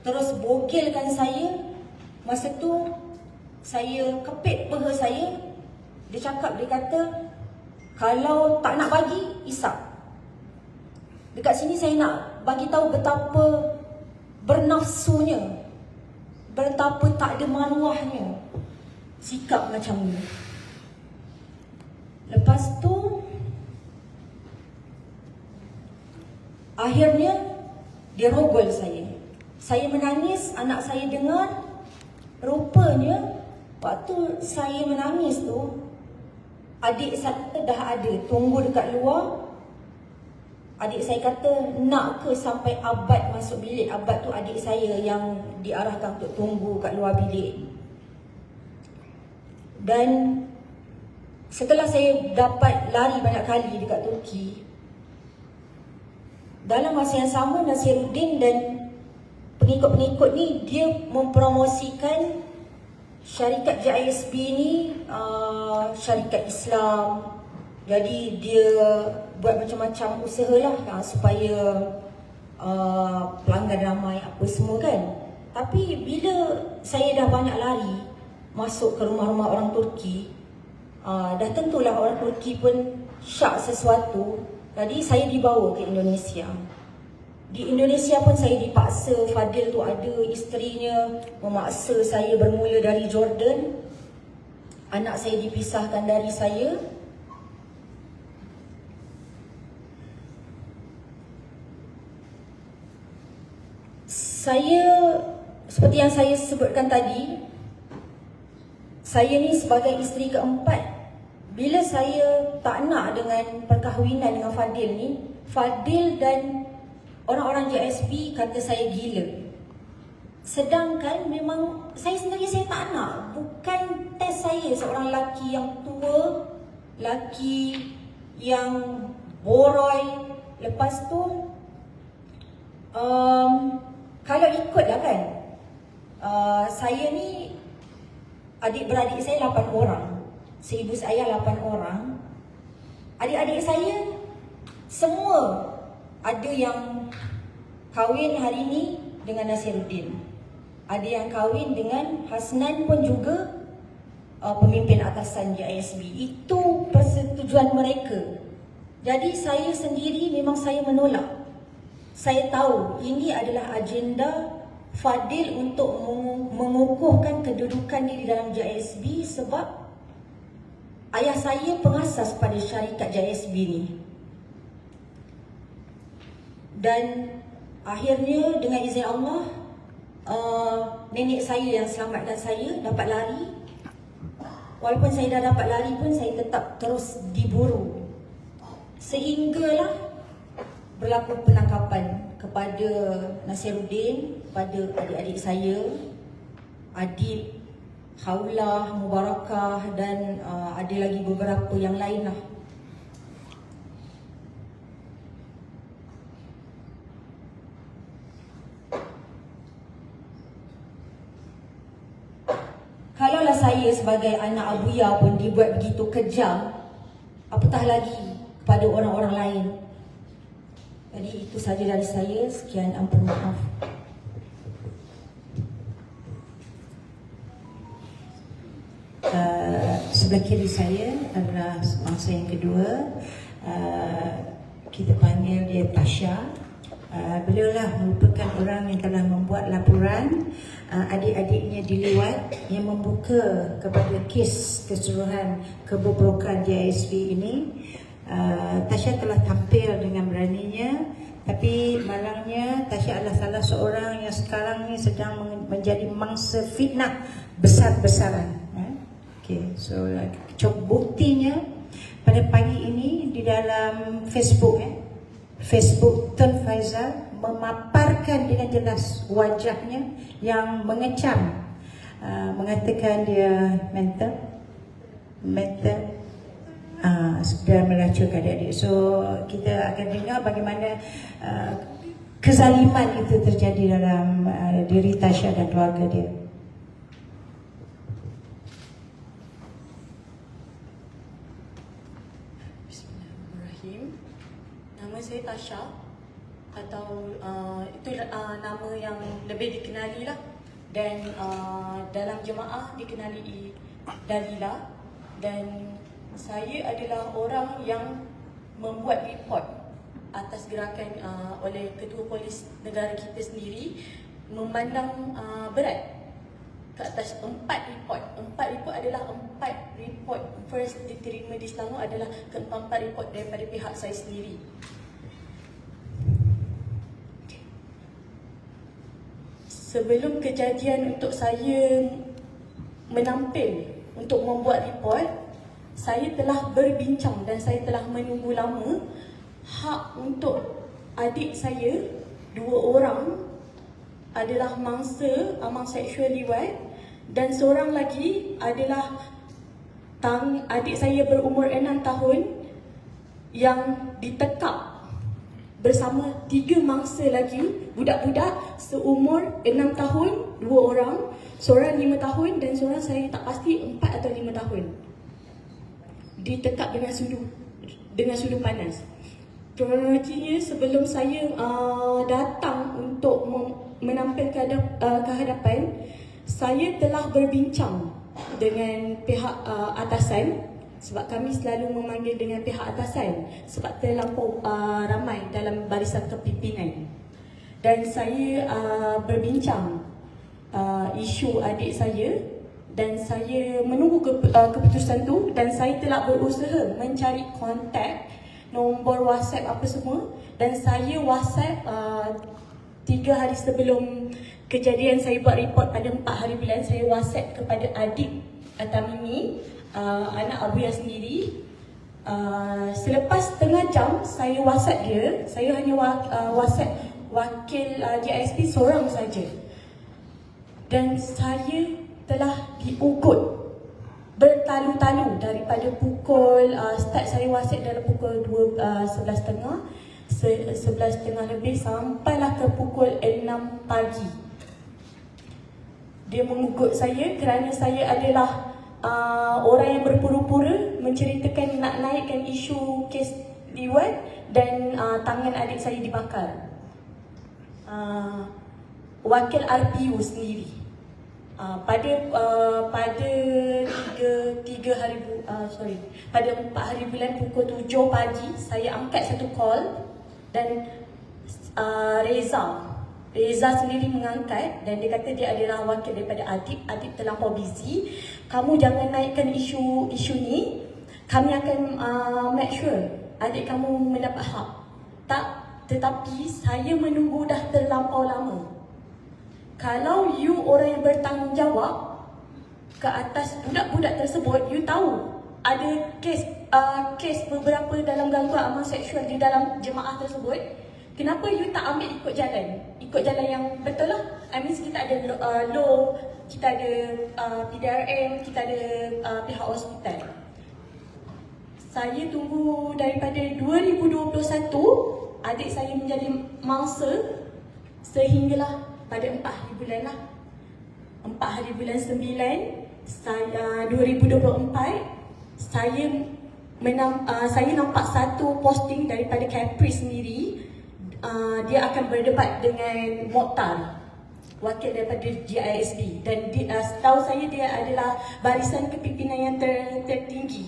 terus bogilkan saya. Masa tu saya kepit peha saya. Dia cakap, dia kata kalau tak nak bagi, isap. Dekat sini saya nak bagi tahu betapa bernafsunya, betapa tak ada maruahnya sikap macam ni. Lepas tu akhirnya dia rogol saya. Saya menangis, anak saya dengar. Rupanya waktu saya menangis tu adik saya dah ada tunggu dekat luar. Adik saya kata nak ke sampai Abad masuk bilik. Abad tu adik saya yang diarahkan untuk tunggu kat luar bilik. Dan setelah saya dapat lari banyak kali dekat Turki, dalam masa yang sama Nasiruddin dan pengikut-pengikut ni dia mempromosikan syarikat JISB ni syarikat Islam. Jadi dia buat macam-macam usaha lah supaya pelanggan ramai apa semua kan. Tapi bila saya dah banyak lari masuk ke rumah-rumah orang Turki, dah tentulah orang Turki pun syak sesuatu. Jadi saya dibawa ke Indonesia. Di Indonesia pun saya dipaksa, Fadil tu ada isterinya memaksa saya bermula dari Jordan. Anak saya dipisahkan dari saya. Saya, seperti yang saya sebutkan tadi, saya ni sebagai isteri keempat. Bila saya tak nak dengan perkahwinan dengan Fadil ni, Fadil dan orang-orang JSB kata saya gila. Sedangkan memang saya sendiri saya tak nak. Bukan test saya seorang lelaki yang tua, lelaki yang boroi. Lepas tu kalau ikutlah kan, saya ni adik-beradik saya 8 orang. Seibu saya 8 orang. Adik-adik saya semua ada yang kahwin hari ni dengan Nasiruddin. Ada yang kahwin dengan Hasnan pun juga pemimpin atasan JISB. Itu persetujuan mereka. Jadi saya sendiri memang saya menolak. Saya tahu ini adalah agenda Fadil untuk mengukuhkan kedudukan dia di dalam JISB sebab ayah saya pengasas pada syarikat JISB ni. Dan akhirnya dengan izin Allah, nenek saya yang selamatkan saya dapat lari. Walaupun saya dah dapat lari pun saya tetap terus diburu. Sehinggalah berlaku penangkapan kepada Nasiruddin, kepada adik-adik saya, Adib, Haulah, Mubarakah dan ada lagi beberapa yang lain lah. Kalaulah saya sebagai anak Abuya pun dibuat begitu kejam, apatah lagi kepada orang-orang lain. Jadi itu saja dari saya. Sekian, ampun maaf. Sebelah kiri saya adalah mangsa yang kedua. Kita panggil dia Tasha. Beliaulah merupakan orang yang telah membuat laporan adik-adiknya diliwat yang membuka kepada kes keseluruhan kebobrokan JISB ini. Tasha telah tampil dengan beraninya, tapi malangnya Tasha adalah salah seorang yang sekarang ni sedang menjadi mangsa fitnah besar-besaran. Okay, so buktinya pada pagi ini di dalam Facebook Tun Faizal memaparkan dengan jelas wajahnya yang mengecam, mengatakan dia mental dan meracunkan adik-adik. So kita akan dengar bagaimana kezaliman itu terjadi dalam diri Tasha dan keluarga dia. Bismillahirrahmanirrahim. Nama saya Tasha, atau itu nama yang lebih dikenali lah, dan dalam jemaah dikenali Dalila. Dan saya adalah orang yang membuat report atas gerakan oleh Ketua Polis Negara kita sendiri, memandang berat ke atas 4 report. 4 report adalah 4 report first diterima di Selangor adalah ke-4 report daripada pihak saya sendiri. Sebelum kejadian untuk saya menampil untuk membuat report, saya telah berbincang dan saya telah menunggu lama hak untuk adik saya 2 orang adalah mangsa amal seksual liwat, dan seorang lagi adalah adik saya berumur 6 tahun yang ditekap bersama 3 mangsa lagi, budak-budak seumur 6 tahun, 2 orang, seorang 5 tahun dan seorang saya tak pasti 4 atau 5 tahun. Ditekap dengan sudu panas. Kronologinya sebelum saya datang untuk menampilkan kehadapan, saya telah berbincang dengan pihak atasan, sebab kami selalu memanggil dengan pihak atasan sebab terlampau ramai dalam barisan kepimpinan. Dan saya berbincang isu adik saya dan saya menunggu keputusan tu, dan saya telah berusaha mencari kontak, nombor WhatsApp apa semua, dan saya WhatsApp 3 hari sebelum kejadian saya buat report pada 4 hari bulan, saya WhatsApp kepada adik Tamimi, anak Abuya sendiri. Selepas setengah jam saya WhatsApp dia, saya hanya WhatsApp wakil GISP seorang saja. Dan saya telah diugut bertalu-talu daripada pukul start saya WhatsApp dalam pukul 11.30 lebih sampailah ke pukul 6 pagi. Dia mengugut saya kerana saya adalah orang yang berpura-pura menceritakan nak naikkan isu kes Liwat dan tangan adik saya dibakar. Wakil RPU sendiri pada 4 hari bulan pukul 7 pagi saya angkat satu call dan Reza sendiri mengangkat dan dia kata dia adalah wakil daripada Adib terlampau busy, kamu jangan naikkan isu ni, kami akan make sure adik kamu mendapat hak. Tetapi saya menunggu dah terlampau lama. Kalau you orang yang bertanggungjawab ke atas budak-budak tersebut, you tahu ada kes beberapa dalam gangguan amal seksual di dalam jemaah tersebut, kenapa you tak ambil ikut jalan yang betul lah? I mean kita ada law, kita ada PDRM, kita ada pihak hospital. Saya tunggu daripada 2021 adik saya menjadi mangsa sehinggalah pada 4 hari bulan lah. 4 hari bulan 9 2024 saya nampak satu posting daripada Capri sendiri. Dia akan berdebat dengan Mokhtar, wakil daripada GISB, dan setahu saya dia adalah barisan kepimpinan yang tertinggi.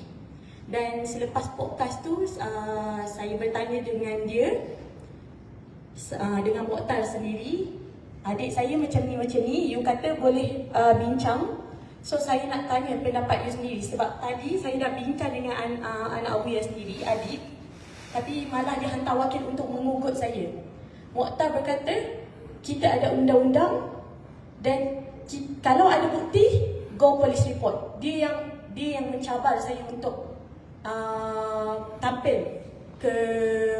Dan selepas podcast tu saya bertanya dengan dia, dengan Mokhtar sendiri, adik saya macam ni, you kata boleh bincang. So saya nak tanya pendapat you sendiri, sebab tadi saya dah bincang dengan anak Abuya sendiri, adik, tapi malah dia hantar wakil untuk mengugut saya. Mokhtar berkata kita ada undang-undang dan kalau ada bukti, go police report. Dia yang mencabar saya untuk tampil ke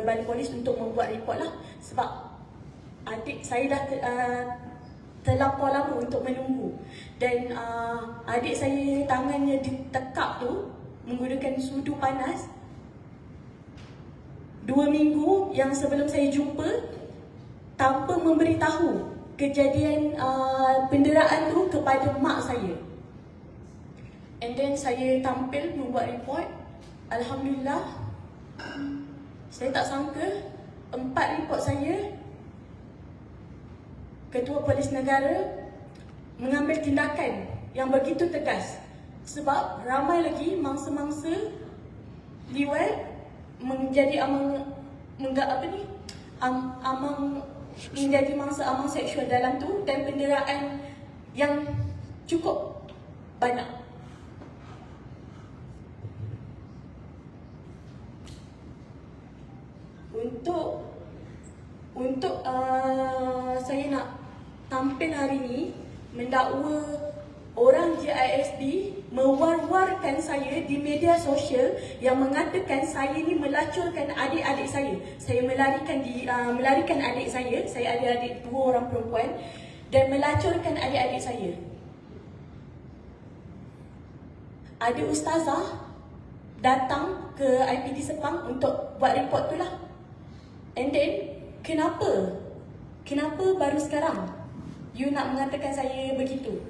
balai polis untuk membuat report lah, sebab adik saya dah terlampau lama untuk menunggu. Dan adik saya tangannya ditekap tu menggunakan sudu panas 2 minggu yang sebelum saya jumpa, tanpa memberitahu kejadian penderaan tu kepada mak saya. And then saya tampil membuat report. Alhamdulillah, saya tak sangka 4 report saya, Ketua Polis Negara mengambil tindakan yang begitu tegas, sebab ramai lagi mangsa-mangsa Liwat menjadi menjadi mangsa amang seksual dalam tu, dan penderaan yang cukup banyak. Untuk saya nak tampil hari ini mendakwa orang GISD mewar-warkan saya di media sosial yang mengatakan saya ni melacurkan adik-adik saya. Saya melarikan adik saya ada adik 2 orang perempuan, dan melacurkan adik-adik saya. Ada ustazah datang ke IPD Sepang untuk buat report tu lah. And then kenapa baru sekarang you nak mengatakan saya begitu?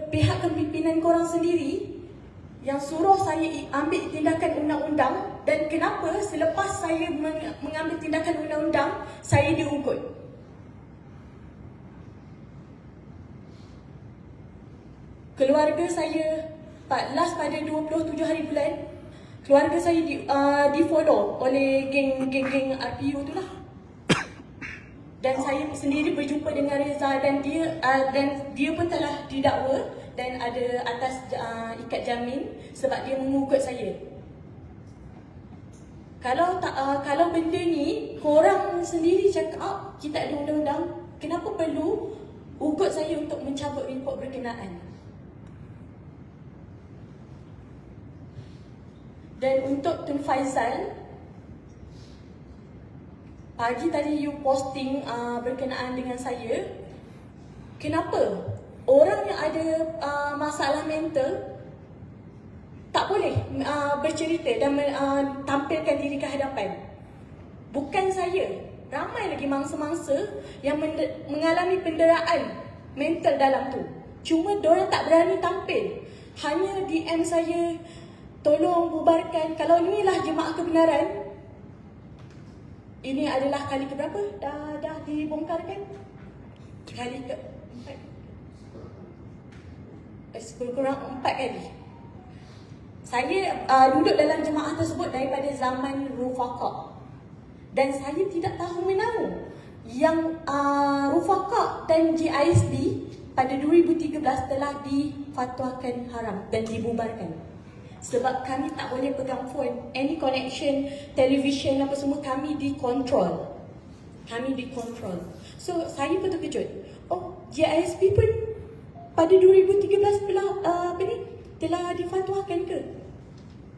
Pihak kepimpinan korang sendiri yang suruh saya ambil tindakan undang-undang, dan kenapa selepas saya mengambil tindakan undang-undang saya diungkut? Keluarga saya last pada 27 hari bulan, keluarga saya di follow oleh geng RPU tu lah. Dan saya sendiri berjumpa dengan Reza, dan dia pun telah didakwa dan ada atas ikat jamin sebab dia mengugut saya. Kalau benda ni korang sendiri cakap kita ada undang-undang, kenapa perlu ugut saya untuk mencabut report berkenaan? Dan untuk Tun Faizal, pagi tadi you posting berkenaan dengan saya. Kenapa orang yang ada masalah mental tak boleh bercerita dan tampilkan diri ke hadapan? Bukan saya, ramai lagi mangsa-mangsa yang mengalami penderaan mental dalam tu. Cuma diorang tak berani tampil. Hanya DM saya, tolong bubarkan. Kalau inilah jemaah kebenaran, ini adalah kali keberapa dah dibongkarkan? Kali ke-4. Kurang 4 kali. Saya duduk dalam jemaah tersebut daripada zaman Rufaqah, dan saya tidak tahu menahu yang Rufaqah dan JISB pada 2013 telah difatwakan haram dan dibubarkan. Sebab kami tak boleh pegang phone, any connection, television apa semua kami dikontrol. So saya pun terkejut. Oh, JISP pun pada 2013 telah difatwakan ke?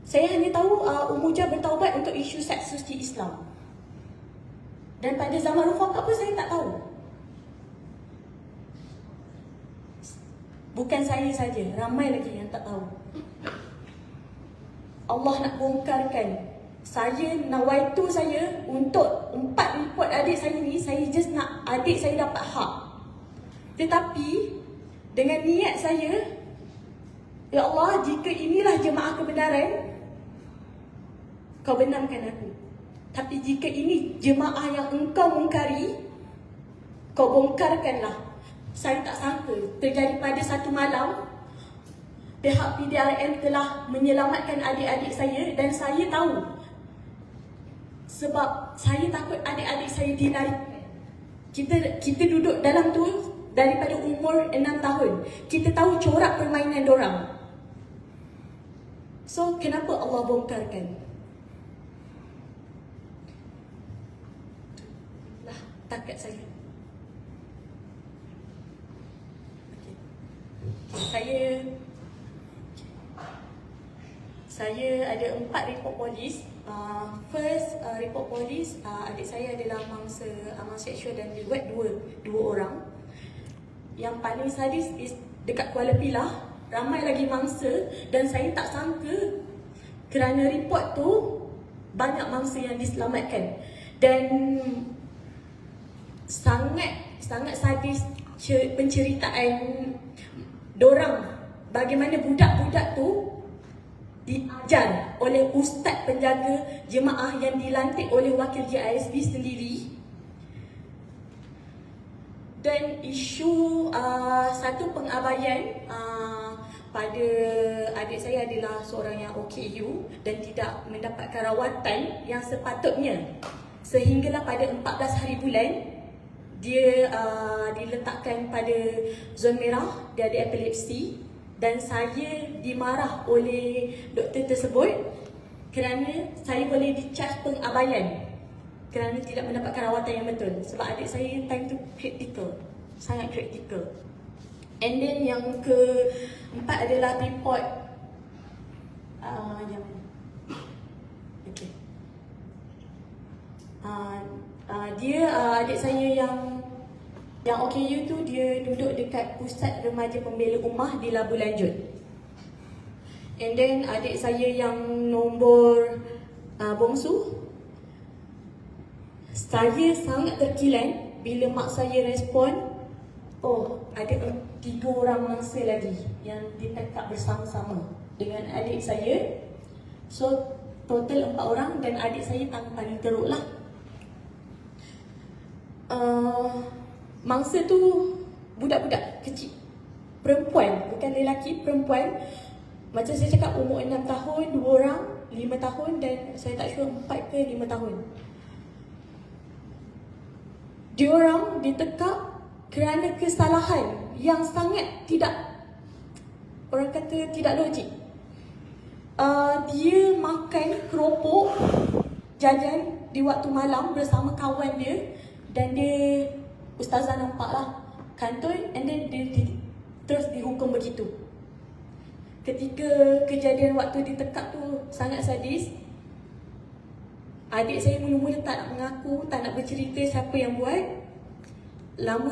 Saya hanya tahu Umoja bertaubat untuk isu seks suci Islam. Dan pada zaman Rufaqah pun saya tak tahu. Bukan saya saja, ramai lagi yang tak tahu. Allah nak bongkarkan. Saya, nawaitu saya untuk 4 report adik saya ni, saya just nak adik saya dapat hak. Tetapi dengan niat saya, ya Allah, jika inilah jemaah kebenaran, kau benamkan aku. Tapi jika ini jemaah yang engkau mungkari, kau bongkarkanlah. Saya tak sangka terjadi pada satu malam pihak PDRM telah menyelamatkan adik-adik saya, dan saya tahu. Sebab saya takut adik-adik saya dilarikan. Kita duduk dalam tu daripada umur 6 tahun. Kita tahu corak permainan dorang. So, kenapa Allah bongkarkan? Lah, takat saya. Okay. Saya ada 4 report polis. First report polis, adik saya adalah mangsa amal seksual dan dibuat dua orang. Yang paling sadis is dekat Kuala Pilah, ramai lagi mangsa, dan saya tak sangka kerana report tu banyak mangsa yang diselamatkan. Dan sangat sadis penceritaan dorang, bagaimana budak-budak tu diajar oleh ustaz penjaga jemaah yang dilantik oleh wakil JISB sendiri. Dan isu satu pengabaian pada adik saya adalah seorang yang OKU dan tidak mendapatkan rawatan yang sepatutnya, sehinggalah pada 14 hari bulan dia diletakkan pada zon merah, dia ada epilepsi. Dan saya dimarah oleh doktor tersebut kerana saya boleh dicharge pengabaian kerana tidak mendapatkan rawatan yang betul. Sebab adik saya time tu critical, sangat critical. And then yang keempat adalah report yang okay. Dia adik saya yang OKU tu, dia duduk dekat pusat remaja pembela ummah di Labu Lanjut. And then adik saya yang nombor bongsu, Saya sangat terkilan bila mak saya respon, oh ada 3 orang mangsa lagi yang ditekak bersama-sama dengan adik saya. So total 4 orang dan adik saya paling teruk lah. Mangsa tu budak-budak kecil, perempuan, bukan lelaki, perempuan. Macam saya cakap, umur 6 tahun, 2 orang, 5 tahun dan saya tak sure 4 ke 5 tahun. Diorang ditekak kerana kesalahan yang sangat tidak, orang kata tidak logik. Dia makan keropok jajan di waktu malam bersama kawan dia dan dia, ustazah nampak lah kantoi, and then dia terus dihukum begitu. Ketika kejadian waktu ditekak tu sangat sadis. Adik saya mula-mula tak nak mengaku, tak nak bercerita siapa yang buat. Lama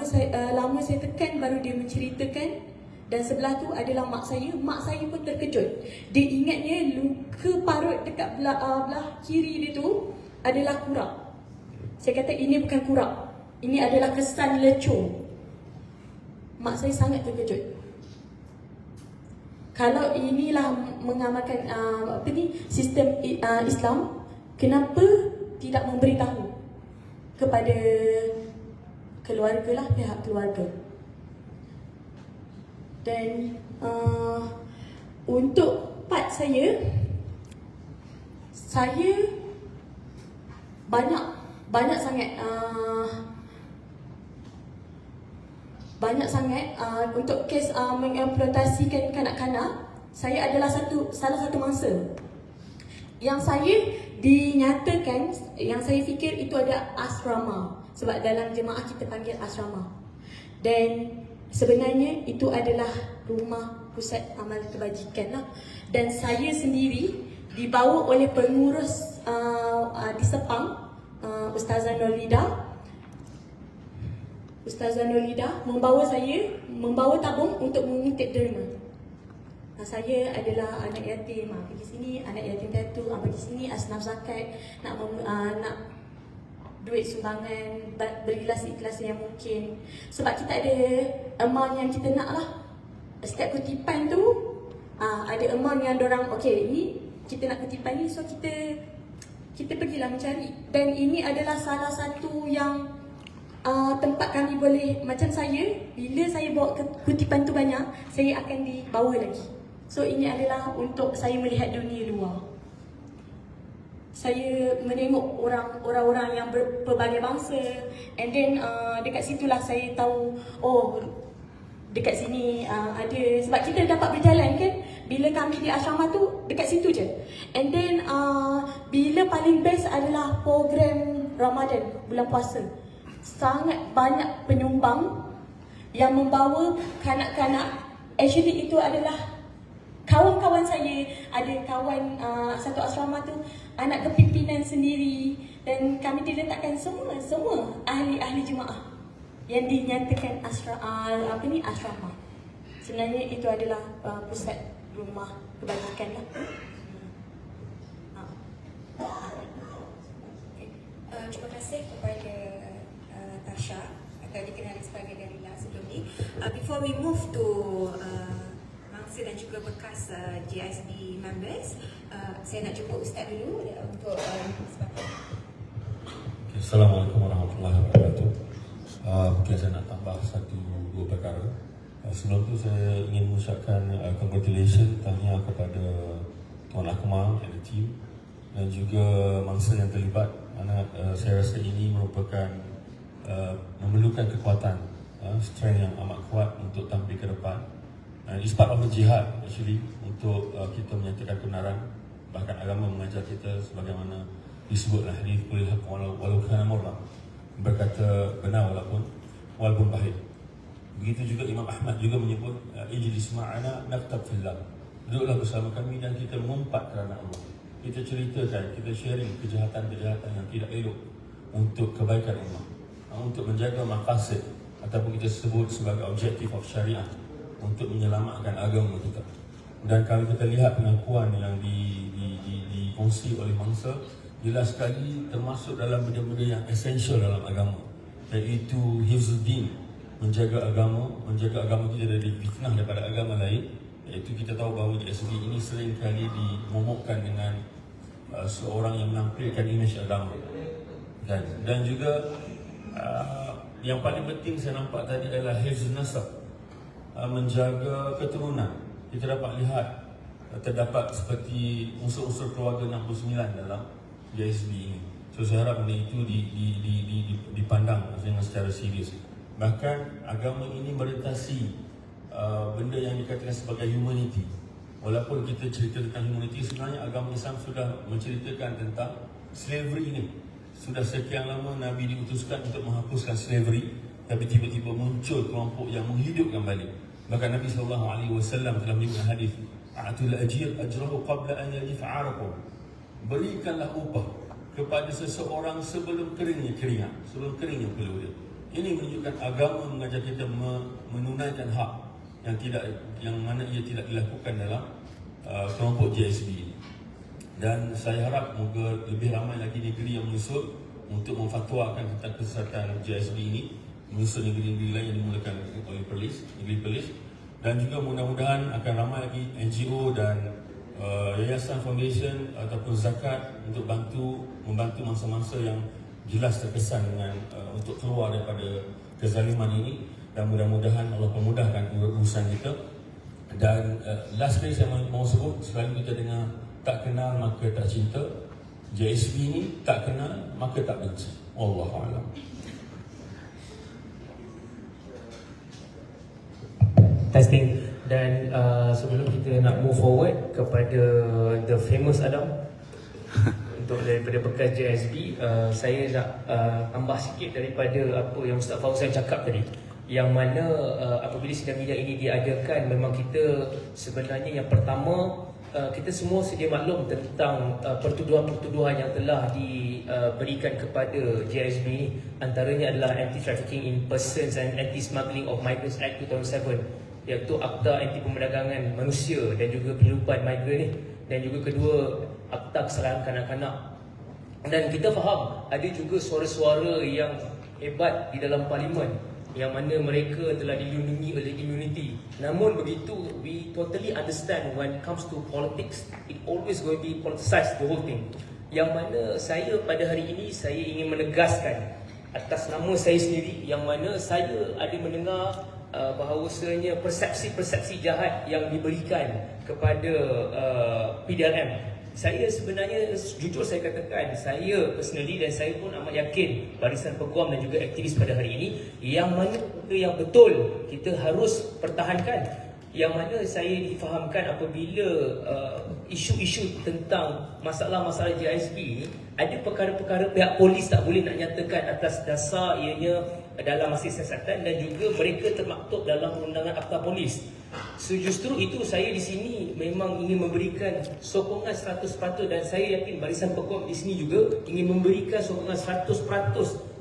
saya tekan baru dia menceritakan. Dan sebelah tu adalah mak saya. Mak saya pun terkejut. Dia ingatnya luka parut dekat belah kiri dia tu adalah kurak. Saya kata ini bukan kurak, ini adalah kesan lecur. Mak saya sangat terkejut. Kalau inilah mengamalkan sistem Islam, kenapa tidak memberitahu kepada keluarga lah, pihak keluarga. Dan untuk part saya banyak sangat untuk kes mengeksploitasikan kanak-kanak. Saya adalah salah satu mangsa yang saya dinyatakan, yang saya fikir itu ada asrama, sebab dalam jemaah kita panggil asrama. Dan sebenarnya itu adalah rumah pusat amal kebajikan lah. Dan saya sendiri dibawa oleh pengurus di Sepang, Ustazah Nolida membawa tabung untuk mengutip derma. Saya adalah anak yatim, pergi sini, anak yatim piatu, pergi sini, asnaf zakat, nak duit sumbangan, berikhlas ikhlas yang mungkin. Sebab kita ada amount yang kita nak lah. Setiap kutipan tu ada amount yang dorang, okay, ni kita nak kutipan ni, so kita pergilah mencari. Dan ini adalah salah satu yang tempat kami boleh, macam saya, bila saya bawa kutipan tu banyak, saya akan dibawa lagi. So ini adalah untuk saya melihat dunia luar. Saya menengok orang-orang yang berbagai bangsa, and then dekat situlah saya tahu, oh dekat sini ada, sebab kita dapat berjalan kan, bila kami di asrama tu dekat situ je. And then bila paling best adalah program Ramadan, bulan puasa. Sangat banyak penyumbang yang membawa kanak-kanak. Actually itu adalah kawan-kawan saya. Ada kawan satu asrama tu anak kepimpinan sendiri, dan kami diletakkan semua ahli-ahli jemaah yang dinyatakan asrama. Sebenarnya itu adalah pusat rumah kebajikan lah. Terima kasih kepada Tasha atau dikenali sebagai Dalila sebelum ni. Before we move to mangsa dan juga bekas GISB members, saya nak jumpa Ustaz dulu untuk Assalamualaikum warahmatullahi wabarakatuh. Mungkin saya nak tambah 1-2 perkara. Sebelum tu saya ingin mengucapkan congratulations, tahniah kepada Tuan Akmal dan team dan juga mangsa yang terlibat. Saya rasa ini merupakan memerlukan kekuatan, strength yang amat kuat untuk tampil ke depan. It's part of the jihad actually, untuk kita menyatakan kebenaran. Bahkan agama mengajar kita sebagaimana disebutlah hadis qul haq walau kana murra, berkata benar walaupun pahit. Begitu juga Imam Ahmad juga menyebut ijlis ma'ana naktab fillah, duduklah bersama kami dan kita mengumpat kerana Allah. Kita ceritakan, kita sharing kejahatan-kejahatan yang tidak elok untuk kebaikan umat, untuk menjaga maqasid ataupun kita sebut sebagai objektif of syariah, untuk menyelamatkan agama kita. Dan kalau kita lihat pengakuan yang dikongsi oleh mangsa, jelas sekali termasuk dalam benda-benda yang esensial dalam agama, iaitu hifzuddin, menjaga agama kita dari fitnah daripada agama lain. Iaitu kita tahu bahawa JSB ini sering kali dimomokkan dengan seorang yang menampilkan imej agama, kan? Dan juga yang paling penting saya nampak tadi adalah hifz nasab, menjaga keturunan. Kita dapat lihat terdapat seperti unsur-unsur keluarga 69 dalam JSB ini. So saya harap benda itu dipandang dengan secara serius. Bahkan agama ini meretasi benda yang dikatakan sebagai humanity. Walaupun kita cerita tentang humanity, sebenarnya agama Islam sudah menceritakan tentang slavery ini. Sudah sekian lama Nabi diutuskan untuk menghapuskan slavery, tapi tiba-tiba muncul kelompok yang menghidupkan balik. Bahkan Nabi SAW telah menyebutkan hadis, "A'tul ajir ajrahu qabla an yalif 'araqu." Berikanlah upah kepada seseorang sebelum keringnya keringat, sebelum keringnya peluh dia. Ini menunjukkan agama mengajar kita menunaikan hak yang mana ia tidak dilakukan dalam kelompok JSB ini. Dan saya harap moga lebih ramai lagi negeri yang menyusul untuk memfatwakan tentang kesesatan JSB ini, menyusul negeri-negeri lain yang dimulakan oleh negeri Perlis. Dan juga mudah-mudahan akan ramai lagi NGO dan yayasan foundation ataupun zakat untuk membantu mangsa-mangsa yang jelas terkesan dengan untuk keluar daripada kezaliman ini. Dan mudah-mudahan Allah pemudahkan urusan kita. Dan last kali saya mau sebut, selalu kita dengar tak kenal maka tak cinta. JSB ni tak kenal maka tak benci. Wallahu a'lam. Testing. Dan sebelum kita nak move forward kepada the famous Adam untuk daripada bekas JSB, saya nak tambah sikit daripada apa yang Ustaz Fauzan cakap tadi, yang mana apabila sidang media ini diadakan, memang kita sebenarnya yang pertama, kita semua sedia maklum tentang pertuduhan-pertuduhan yang telah diberikan kepada JSB ini. Antaranya adalah Anti-Trafficking in Persons and Anti-Smuggling of Migrants Act 2007, iaitu Akta Anti Perdagangan Manusia dan juga Kehidupan Migran ni, dan juga kedua Akta Kesalahan Kanak-kanak. Dan kita faham ada juga suara-suara yang hebat di dalam parlimen yang mana mereka telah dilindungi oleh immunity. Namun begitu, we totally understand when it comes to politics, it always going to be politicized, the whole thing. Yang mana saya pada hari ini, saya ingin menegaskan atas nama saya sendiri, yang mana saya ada mendengar bahawasanya persepsi-persepsi jahat yang diberikan kepada PDRM. Saya sebenarnya, jujur saya katakan, saya personally dan saya pun amat yakin Barisan Peguam dan juga aktivis pada hari ini, yang mana yang betul kita harus pertahankan, yang mana saya difahamkan apabila isu-isu tentang masalah-masalah JSB ini, ada perkara-perkara pihak polis tak boleh nak nyatakan atas dasar ianya dalam masa siasatan, dan juga mereka termaktub dalam perundangan Akta Polis. So justru itu saya di sini memang ingin memberikan sokongan 100%, dan saya yakin Barisan Peguam di sini juga ingin memberikan sokongan 100%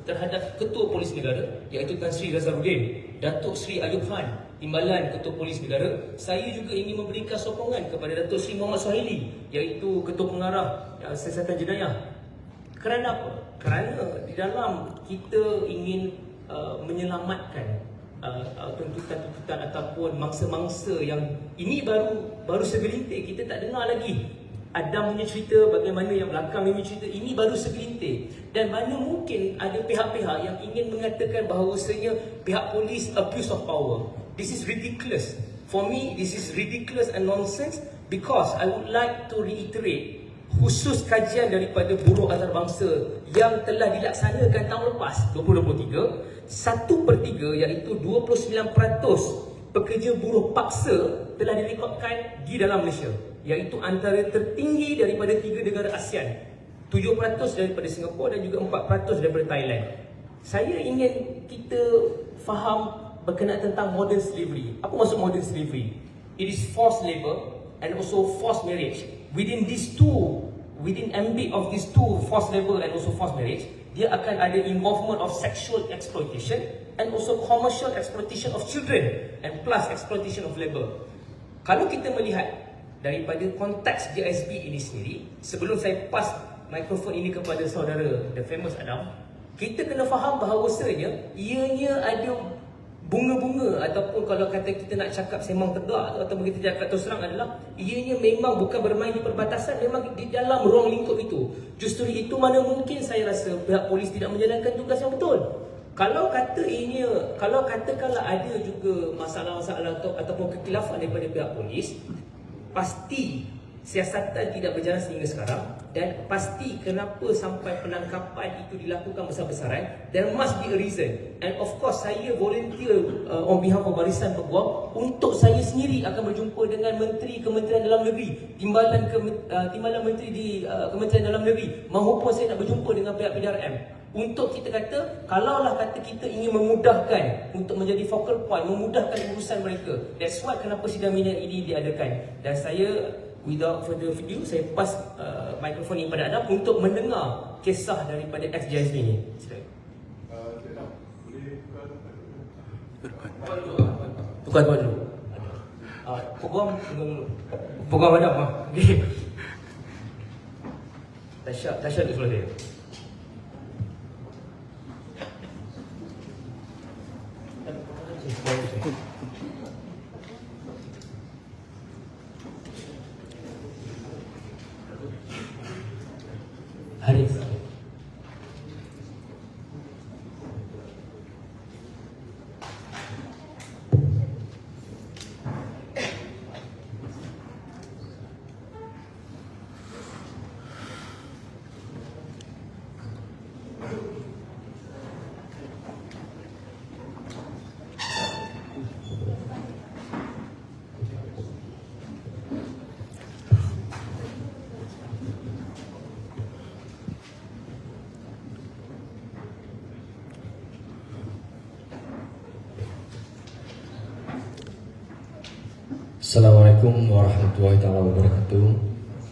terhadap Ketua Polis Negara, iaitu Tan Sri Razaluddin, Datuk Sri Ayub Khan, Timbalan Ketua Polis Negara. Saya juga ingin memberikan sokongan kepada Datuk Sri Muhammad Suhaili, iaitu Ketua Pengarah Siasatan Jenayah. Kerana apa? Kerana di dalam kita ingin menyelamatkan tuntutan-tuntutan ataupun mangsa-mangsa yang ini baru segelintir. Kita tak dengar lagi Adam punya cerita, bagaimana yang belakang punya cerita. Ini baru segelintir, dan mana mungkin ada pihak-pihak yang ingin mengatakan bahawasanya pihak polis abuse of power. This is ridiculous. For me, this is ridiculous and nonsense, because I would like to reiterate khusus kajian daripada Buruh Antarabangsa yang telah dilaksanakan tahun lepas 2023, 1/3 iaitu 29% pekerja buruh paksa telah direkodkan di dalam Malaysia, iaitu antara tertinggi daripada 3 negara ASEAN, 7% daripada Singapura dan juga 4% daripada Thailand. Saya ingin kita faham berkenaan tentang modern slavery. Apa maksud modern slavery? It is forced labor and also forced marriage. Within ambit of these two, forced labor and also forced marriage, dia akan ada involvement of sexual exploitation and also commercial exploitation of children and plus exploitation of labor. Kalau kita melihat daripada konteks JSB ini sendiri, sebelum saya pass mikrofon ini kepada saudara The Famous Adam, kita kena faham bahawasanya ianya ada bunga-bunga, ataupun kalau kata kita nak cakap semang tegak ataupun kita cakap terus terang adalah ianya memang bukan bermain di perbatasan, memang di dalam ruang lingkup itu. Justru itu mana mungkin saya rasa pihak polis tidak menjalankan tugas yang betul. Kalau kata ianya, kalau katakanlah ada juga masalah-masalah ataupun kekhilafan daripada pihak polis, pasti siasatan tidak berjalan sehingga sekarang, dan pasti kenapa sampai penangkapan itu dilakukan besar-besaran, there must be a reason. And of course saya volunteer on behalf of Barisan Peguam untuk saya sendiri akan berjumpa dengan Menteri Kementerian Dalam Negeri, Timbalan Menteri di Kementerian Dalam Negeri, maupun saya nak berjumpa dengan pihak PDRM untuk kita kata, kalaulah kata kita ingin memudahkan untuk menjadi focal point, memudahkan urusan mereka. That's why kenapa sidang minat ini diadakan. Dan saya, without further ado, saya pass mikrofon ini pada Adam untuk mendengar kisah daripada ex-JSB ini. Silakan. Tukar dulu. Program Adam. Okay. Tasha duduk sebelah dia. Haris. Assalamualaikum warahmatullahi wabarakatuh.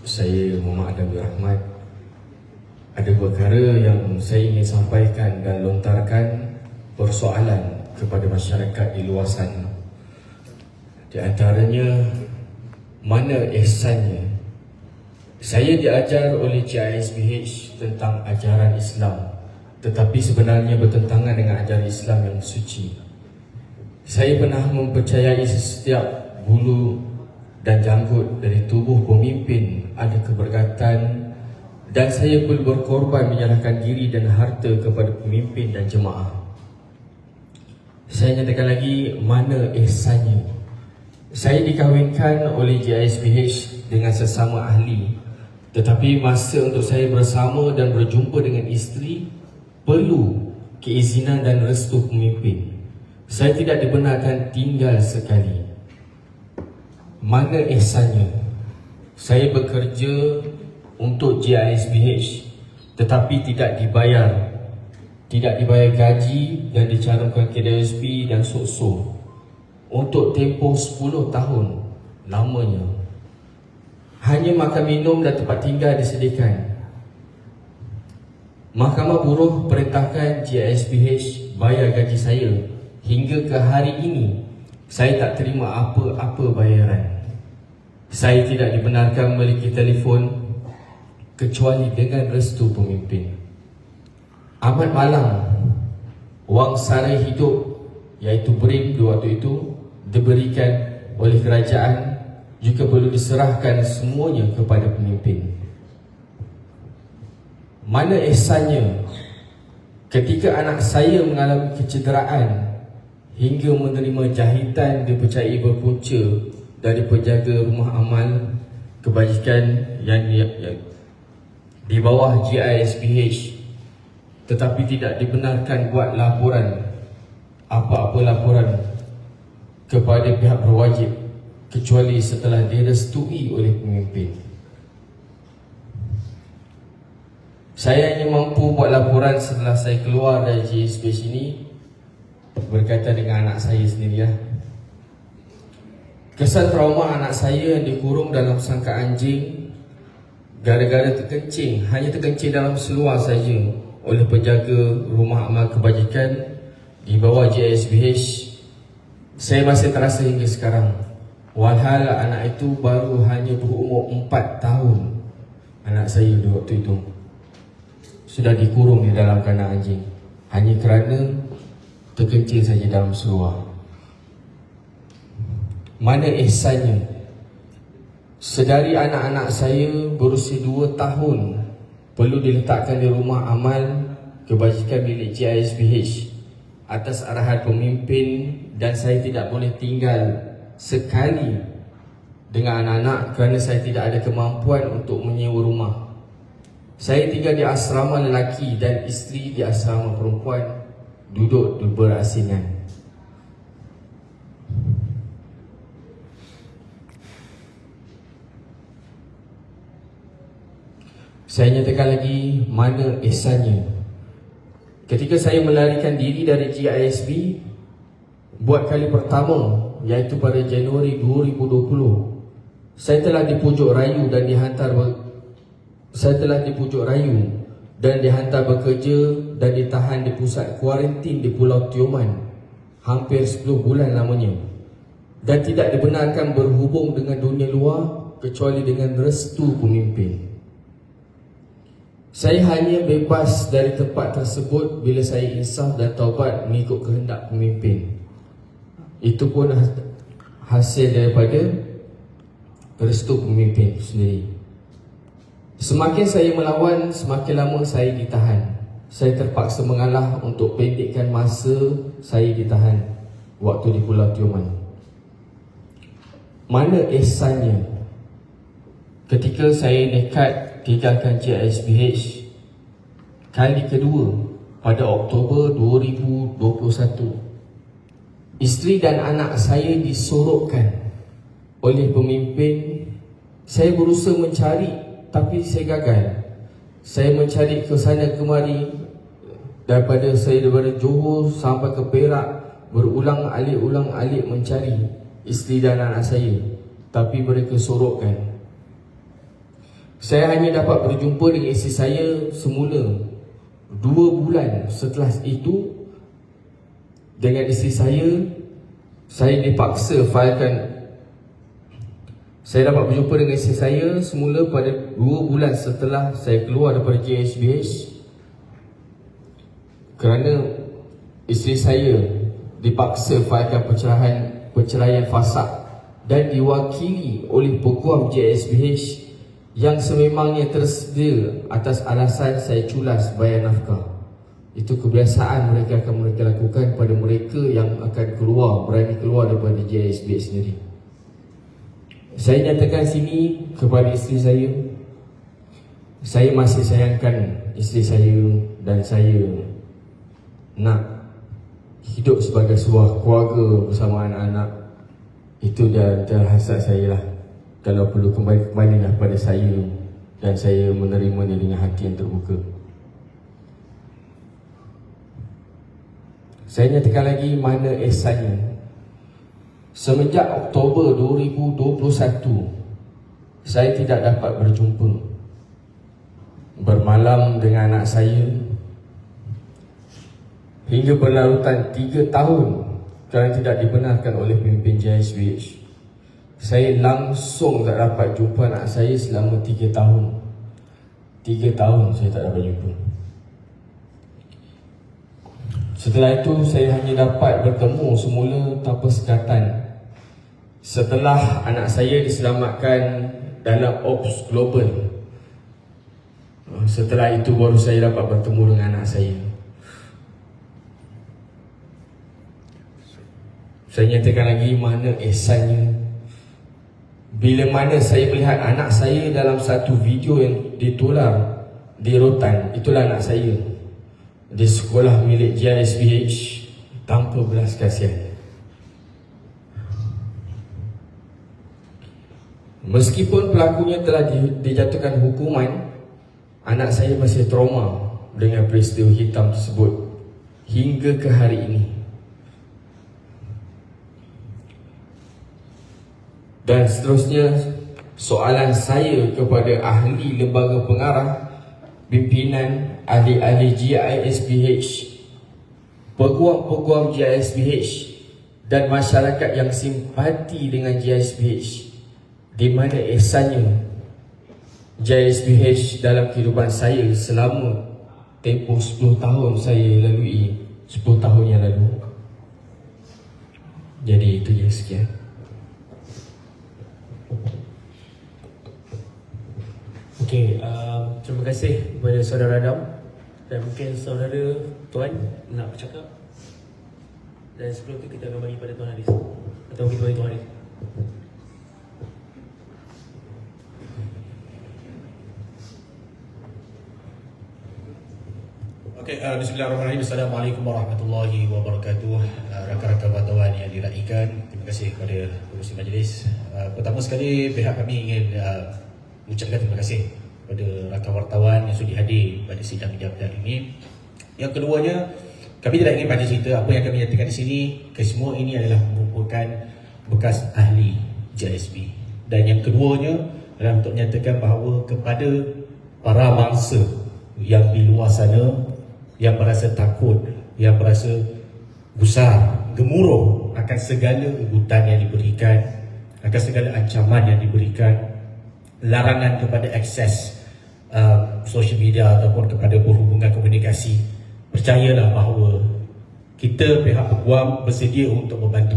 Saya Muhammad Adam Rahmat. Ada perkara yang saya ingin sampaikan dan lontarkan persoalan kepada masyarakat di luar sana. Di antaranya, mana ihsannya? Saya diajar oleh GISBH tentang ajaran Islam, tetapi sebenarnya bertentangan dengan ajaran Islam yang suci. Saya pernah mempercayai setiap bulu dan janggut dari tubuh pemimpin ada keberkatan, dan saya perlu berkorban menyerahkan diri dan harta kepada pemimpin dan jemaah. Saya nyatakan lagi, mana ihsannya? Saya dikahwinkan oleh GISBH dengan sesama ahli, tetapi masa untuk saya bersama dan berjumpa dengan isteri perlu keizinan dan restu pemimpin. Saya tidak dibenarkan tinggal sekali. Mana ihsannya? Saya bekerja untuk GISBH tetapi tidak dibayar gaji dan dicarumkan KDSP dan sok-sok untuk tempoh 10 tahun lamanya. Hanya makan minum dan tempat tinggal disediakan. Mahkamah Buruh perintahkan GISBH bayar gaji saya. Hingga ke hari ini saya tak terima apa-apa bayaran. Saya tidak dibenarkan memiliki telefon kecuali dengan restu pemimpin. Amat malang, wang sara hidup iaitu BRIM waktu itu diberikan oleh kerajaan juga perlu diserahkan semuanya kepada pemimpin. Mana ihsannya ketika anak saya mengalami kecederaan hingga menerima jahitan dipercayai berpunca dari penjaga rumah amal kebajikan yang di bawah GISBH, tetapi tidak dibenarkan buat laporan, apa-apa laporan kepada pihak berwajib kecuali setelah direstui oleh pemimpin. Saya hanya mampu buat laporan setelah saya keluar dari GISBH ini berkaitan dengan anak saya sendiri. Kesan trauma anak saya yang dikurung dalam sangka anjing gara-gara terkencing, hanya terkencing dalam seluar saja oleh penjaga rumah amal kebajikan di bawah GISBH. Saya masih terasa hingga sekarang, walhal anak itu baru hanya berumur 4 tahun. Anak saya di waktu itu sudah dikurung di dalam kandang anjing hanya kerana terkencing saja dalam seluar. Mana ihsannya sedari anak-anak saya berusia 2 tahun perlu diletakkan di rumah amal kebajikan milik GISBH atas arahan pemimpin, dan saya tidak boleh tinggal sekali dengan anak-anak kerana saya tidak ada kemampuan untuk menyewa rumah. Saya tinggal di asrama lelaki dan isteri di asrama perempuan, duduk berasingan. Saya nyatakan lagi mana ihsannya ketika saya melarikan diri dari GISB buat kali pertama, iaitu pada Januari 2020. Saya telah dipujuk rayu dan dihantar bekerja dan ditahan di pusat kuarantin di Pulau Tioman hampir 10 bulan lamanya, dan tidak dibenarkan berhubung dengan dunia luar kecuali dengan restu pemimpin. Saya hanya bebas dari tempat tersebut bila saya insaf dan taubat mengikut kehendak pemimpin. Itu pun hasil daripada restu pemimpin sendiri. Semakin saya melawan, semakin lama saya ditahan. Saya terpaksa mengalah untuk pendekkan masa saya ditahan waktu di Pulau Tioman. Mana ihsannya ketika saya nekat tinggalkan GISBH kali kedua pada Oktober 2021. Isteri dan anak saya disorokkan oleh pemimpin. Saya berusaha mencari tapi saya gagal. Saya mencari ke sana kemari, daripada Johor sampai ke Perak, berulang-alik mencari isteri dan anak saya, tapi mereka sorokkan. Saya hanya dapat berjumpa dengan isteri saya semula 2 bulan setelah itu. Dengan isteri saya dipaksa failkan. Saya dapat berjumpa dengan isteri saya semula pada 2 bulan setelah saya keluar daripada GISBH, kerana isteri saya dipaksa failkan perceraian fasakh dan diwakili oleh peguam GISBH yang sememangnya tersedia atas alasan saya culas bayar nafkah. Itu kebiasaan mereka lakukan pada mereka yang akan berani keluar daripada GISBH sendiri. Saya nyatakan sini kepada isteri saya masih sayangkan isteri saya dan saya nak hidup sebagai sebuah keluarga bersama anak-anak. Itu dah hasrat saya lah. Kalau perlu kembalilah pada saya, dan saya menerimanya dengan hati yang terbuka. Saya nyatakan lagi mana ihsannya. Semenjak Oktober 2021, saya tidak dapat berjumpa, bermalam dengan anak saya, hingga berlarutan 3 tahun kerana tidak dibenarkan oleh pemimpin GISBH. Saya langsung tak dapat jumpa anak saya selama 3 tahun. 3 tahun saya tak dapat jumpa. Setelah itu saya hanya dapat bertemu semula tanpa sekatan setelah anak saya diselamatkan dalam Ops Global. Setelah itu baru saya dapat bertemu dengan anak saya. Saya nyatakan lagi mana ihsannya bila mana saya melihat anak saya dalam satu video yang ditular di Rotan. Itulah anak saya di sekolah milik GISBH tanpa belas kasihan. Meskipun pelakunya telah dijatuhkan hukuman, anak saya masih trauma dengan peristiwa hitam tersebut hingga ke hari ini. Dan seterusnya, soalan saya kepada ahli lembaga pengarah, pimpinan, ahli-ahli GISBH, peguam-peguam GISBH dan masyarakat yang simpati dengan GISBH, di mana ihsannya GISBH dalam kehidupan saya selama tempoh 10 tahun saya lalui 10 tahun yang lalu. Jadi itu je, sekian. Okey, terima kasih kepada saudara Adam. Dan mungkin saudara Tuan nak bercakap. Dan sebelum tu kita akan bagi pada Tuan Haris. Atau kita bagi Tuan Haris. Okey, bismillahirrahmanirrahim. Assalamualaikum warahmatullahi wabarakatuh. Rakan-rakan wartawan yang diraikan, terima kasih kepada pengurusi majlis. Pertama sekali, pihak kami ingin mengucapkan terima kasih kepada rakan wartawan yang sudi hadir pada sidang media pada hari ini. Yang keduanya, kami tidak ingin banyak cerita. Apa yang kami nyatakan di sini, kesemua ini adalah merupakan bekas ahli JSB. Dan yang keduanya adalah untuk menyatakan bahawa kepada para mangsa yang di luar sana, yang merasa takut, yang merasa gusar, gemuruh akan segala ugutan yang diberikan, akan segala ancaman yang diberikan, larangan kepada akses social media ataupun kepada berhubungan komunikasi, percayalah bahawa kita pihak peguam bersedia untuk membantu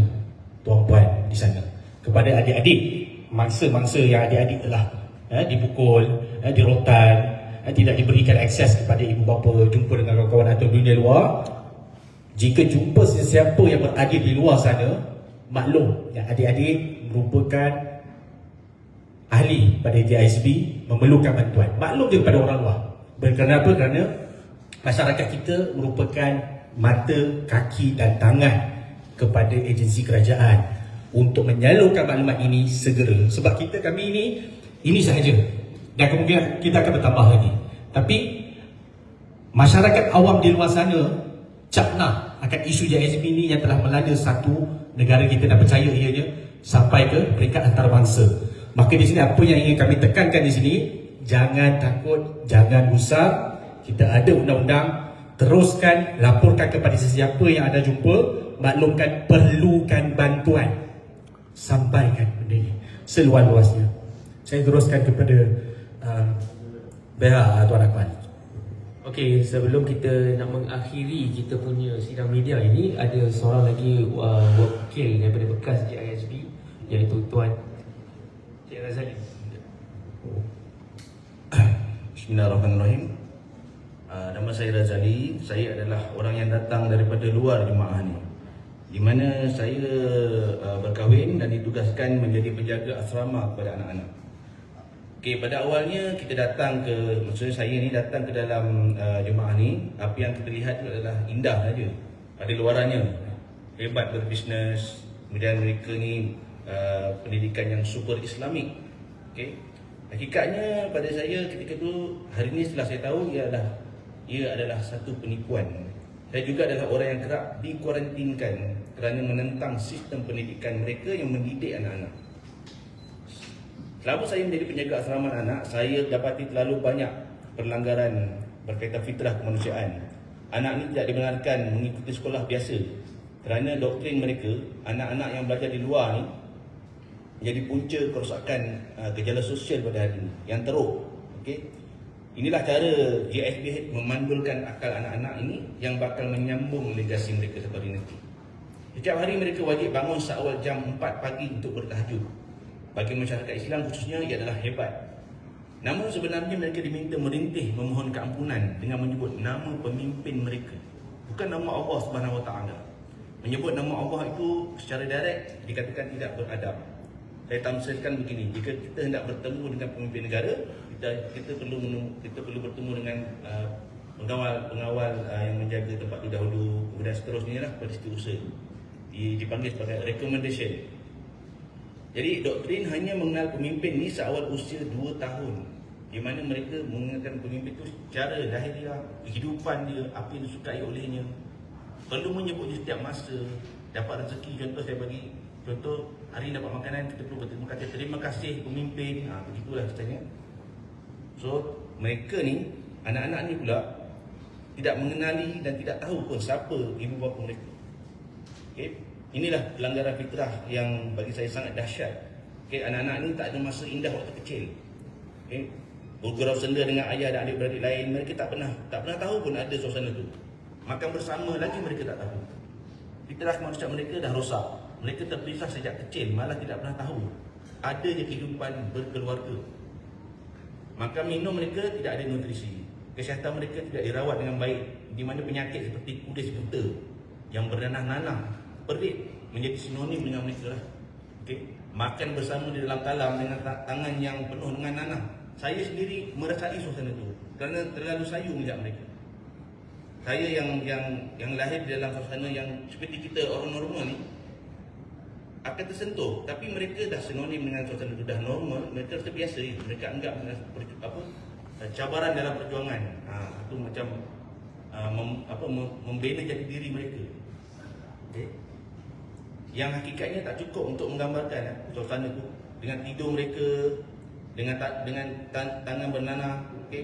tuan-puan di sana. Kepada adik-adik, mangsa-mangsa yang adik-adik telah dipukul, dirotan, tidak diberikan akses kepada ibu bapa, jumpa dengan kawan-kawan atau dunia luar. Jika jumpa sesiapa yang berada di luar sana, maklum yang adik-adik merupakan ahli pada JSB, memerlukan bantuan. Maklum je kepada orang luar. Kenapa? Kerana masyarakat kita merupakan mata, kaki dan tangan kepada agensi kerajaan untuk menyalurkan maklumat ini segera. Sebab kami ini sahaja. Dan kemudian kita akan bertambah lagi. Tapi masyarakat awam di luar sana capna akan isu JSB ini yang telah melanda satu negara kita dan percaya ianya sampai ke peringkat antarabangsa. Maka di sini apa yang ingin kami tekankan di sini, jangan takut, jangan gusar. Kita ada undang-undang, teruskan laporkan kepada sesiapa yang ada jumpa, maklumkan perlukan bantuan. Sampaikan benda ini seluas-luasnya. Saya teruskan kepada Tuan Akmal. Okey, sebelum kita nak mengakhiri kita punya sidang media ini, ada seorang lagi wakil daripada bekas JISB, iaitu Tuan Cik Razali. Bismillahirrahmanirrahim. Nama saya Razali. Saya adalah orang yang datang daripada luar jemaah ni, di mana saya berkahwin dan ditugaskan menjadi penjaga asrama kepada anak-anak. Okey, pada awalnya kita datang maksudnya saya ni datang ke dalam jemaah ni, apa yang kita lihat itu adalah indah saja pada luarannya, hebat berbisnes, kemudian mereka ni pendidikan yang super Islamik. Okey, hakikatnya pada saya ketika itu, hari ini setelah saya tahu ia adalah satu penipuan. Saya juga adalah orang yang kerap dikuarantinkan kerana menentang sistem pendidikan mereka yang mendidik anak-anak. Selama saya menjadi penjaga asrama anak, saya dapati terlalu banyak pelanggaran berkaitan fitrah kemanusiaan. Anak ini tidak dibenarkan mengikuti sekolah biasa kerana doktrin mereka, anak-anak yang belajar di luar ni menjadi punca kerosakan gejala sosial pada hari ini yang teruk. Okey, inilah cara JSB memandulkan akal anak-anak ini yang bakal menyambung legasi mereka seperti nanti. Setiap hari mereka wajib bangun seawal jam 4 pagi untuk bertahajud. Bagi masyarakat Islam khususnya, ia adalah hebat. Namun sebenarnya mereka diminta merintih memohon keampunan dengan menyebut nama pemimpin mereka, bukan nama Allah Subhanahu Wa Taala. Menyebut nama Allah itu secara direct dikatakan tidak beradab. Saya tamsilkan begini, jika kita hendak bertemu dengan pemimpin negara, kita perlu bertemu dengan pengawal yang menjaga tempat itu dahulu, kemudian seterusnya lah pada setiausaha. Dipanggil sebagai recommendation. Jadi doktrin hanya mengenal pemimpin ni seawal usia 2 tahun, di mana mereka mengenalkan pemimpin itu secara lahiriah, kehidupan dia, apa yang disukai olehnya. Perlu menyebut setiap masa, dapat rezeki. Contoh saya bagi contoh, hari dapat makanan, kita perlu berterima kasih, terima kasih pemimpin. Begitulah ceritanya. So mereka ni, anak-anak ni pula tidak mengenali dan tidak tahu pun siapa ibu bapa mereka. Okay? Inilah pelanggaran fitrah yang bagi saya sangat dahsyat. Okay, anak-anak ni tak ada masa indah waktu kecil. Okay. bergurau senda dengan ayah dan adik-beradik lain, mereka tak pernah tahu pun ada suasana tu. Makan bersama lagi mereka tak tahu. Fitrah manusia mereka dah rosak. Mereka terpisah sejak kecil, malah tidak pernah tahu adanya kehidupan berkeluarga. Makan minum mereka tidak ada nutrisi. Kesihatan mereka tidak dirawat dengan baik, di mana penyakit seperti kudis buta yang bernanah-nanah, perit menjadi sinonim dengan mereka lah. Okay? Makan bersama di dalam talam dengan tangan yang penuh dengan nanah. Saya sendiri merasai suasana itu kerana terlalu sayu melihat mereka. Saya yang lahir di dalam suasana yang seperti kita orang normal ni akan tersentuh, tapi mereka dah sinonim dengan suasana itu, dah normal, mereka terbiasa. Mereka anggap cabaran dalam perjuangan. Itu macam membela jati diri mereka. Okay? Yang hakikatnya tak cukup untuk menggambarkan suasana itu dengan tidur mereka, dengan tangan bernanah, okay?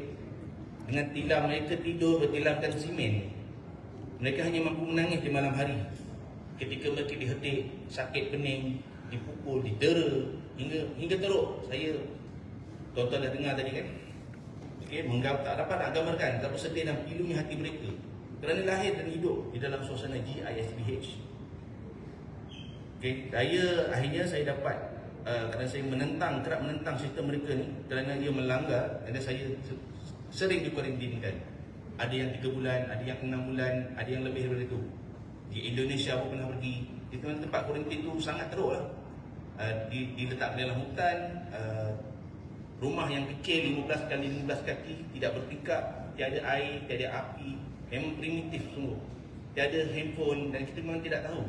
Dengan tilam mereka tidur bertilamkan simen. Mereka hanya mampu menangis di malam hari ketika mereka dihetik, sakit pening, dipukul, ditera hingga teruk. Tuan-tuan dah dengar tadi kan? Okay, tak dapat nak gambarkan betapa sedih dan pilunya hati mereka kerana lahir dan hidup di dalam suasana GISBH. Okay, akhirnya saya dapat kerana saya kerap menentang sistem mereka ni kerana dia melanggar, dan saya sering dikuarantinkan. Ada yang 3 bulan, ada yang 6 bulan, ada yang lebih daripada itu. Di Indonesia pun pernah pergi. Di tempat kuarantin tu sangat teruk lah. Diletak dalam hutan, rumah yang kecil 15 kali 15 kaki, tidak bertingkap, tiada air, tiada api, memang primitif sungguh. Tiada handphone dan kita memang tidak tahu.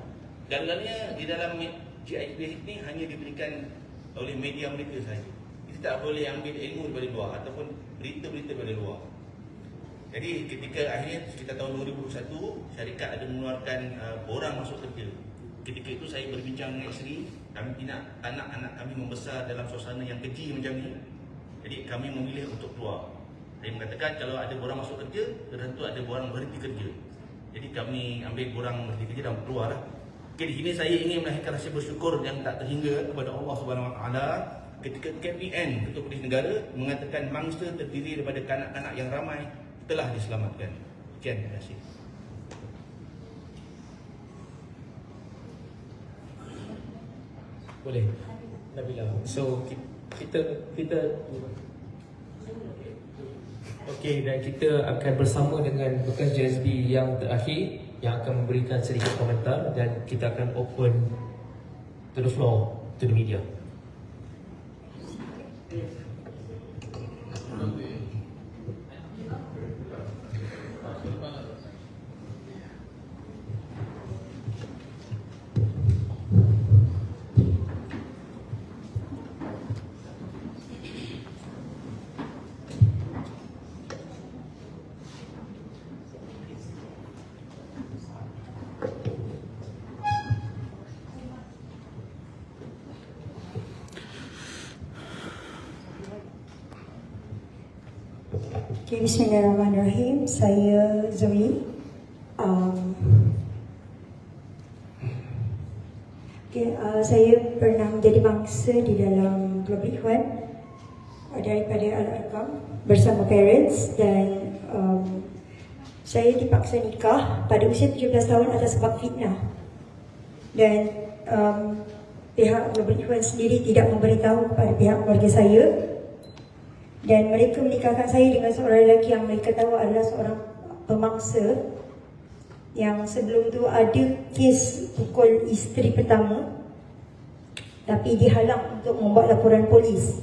Galanya di dalam GISBH ni hanya diberikan oleh media mereka sahaja. Kita tak boleh ambil ilmu daripada luar ataupun berita-berita daripada luar. Jadi ketika akhirnya sekitar tahun 2021, syarikat ada mengeluarkan borang masuk kerja. Ketika itu saya berbincang dengan isteri, kami tidak anak-anak kami membesar dalam suasana yang keji macam ni. Jadi kami memilih untuk keluar. Saya mengatakan kalau ada borang masuk kerja, tentu ada borang berhenti kerja. Jadi kami ambil borang berhenti kerja dan keluar lah. Okay, di sini saya ingin melahirkan rasa bersyukur yang tak terhingga kepada Allah Subhanahu Wa Taala ketika KPN, Ketua Polis Negara, mengatakan mangsa terdiri daripada kanak-kanak yang ramai telah diselamatkan. Sekian, terima kasih. Boleh, Nabila. So kita okey, dan kita akan bersama dengan bekas JSB yang terakhir yang akan memberikan sedikit komentar, dan kita akan open to the floor to the media. Okay, Bismillahirrahmanirrahim. Saya Zoe. Saya pernah menjadi bangsa di dalam Global Ikhwan daripada Al-Arqam bersama parents, dan saya dipaksa nikah pada usia 17 tahun atas sebab fitnah. Dan pihak Global Ikhwan sendiri tidak memberitahu kepada pihak keluarga saya, dan mereka menikahkan saya dengan seorang lelaki yang mereka tahu adalah seorang pemangsa yang sebelum tu ada kes pukul isteri pertama, tapi dihalang untuk membuat laporan polis.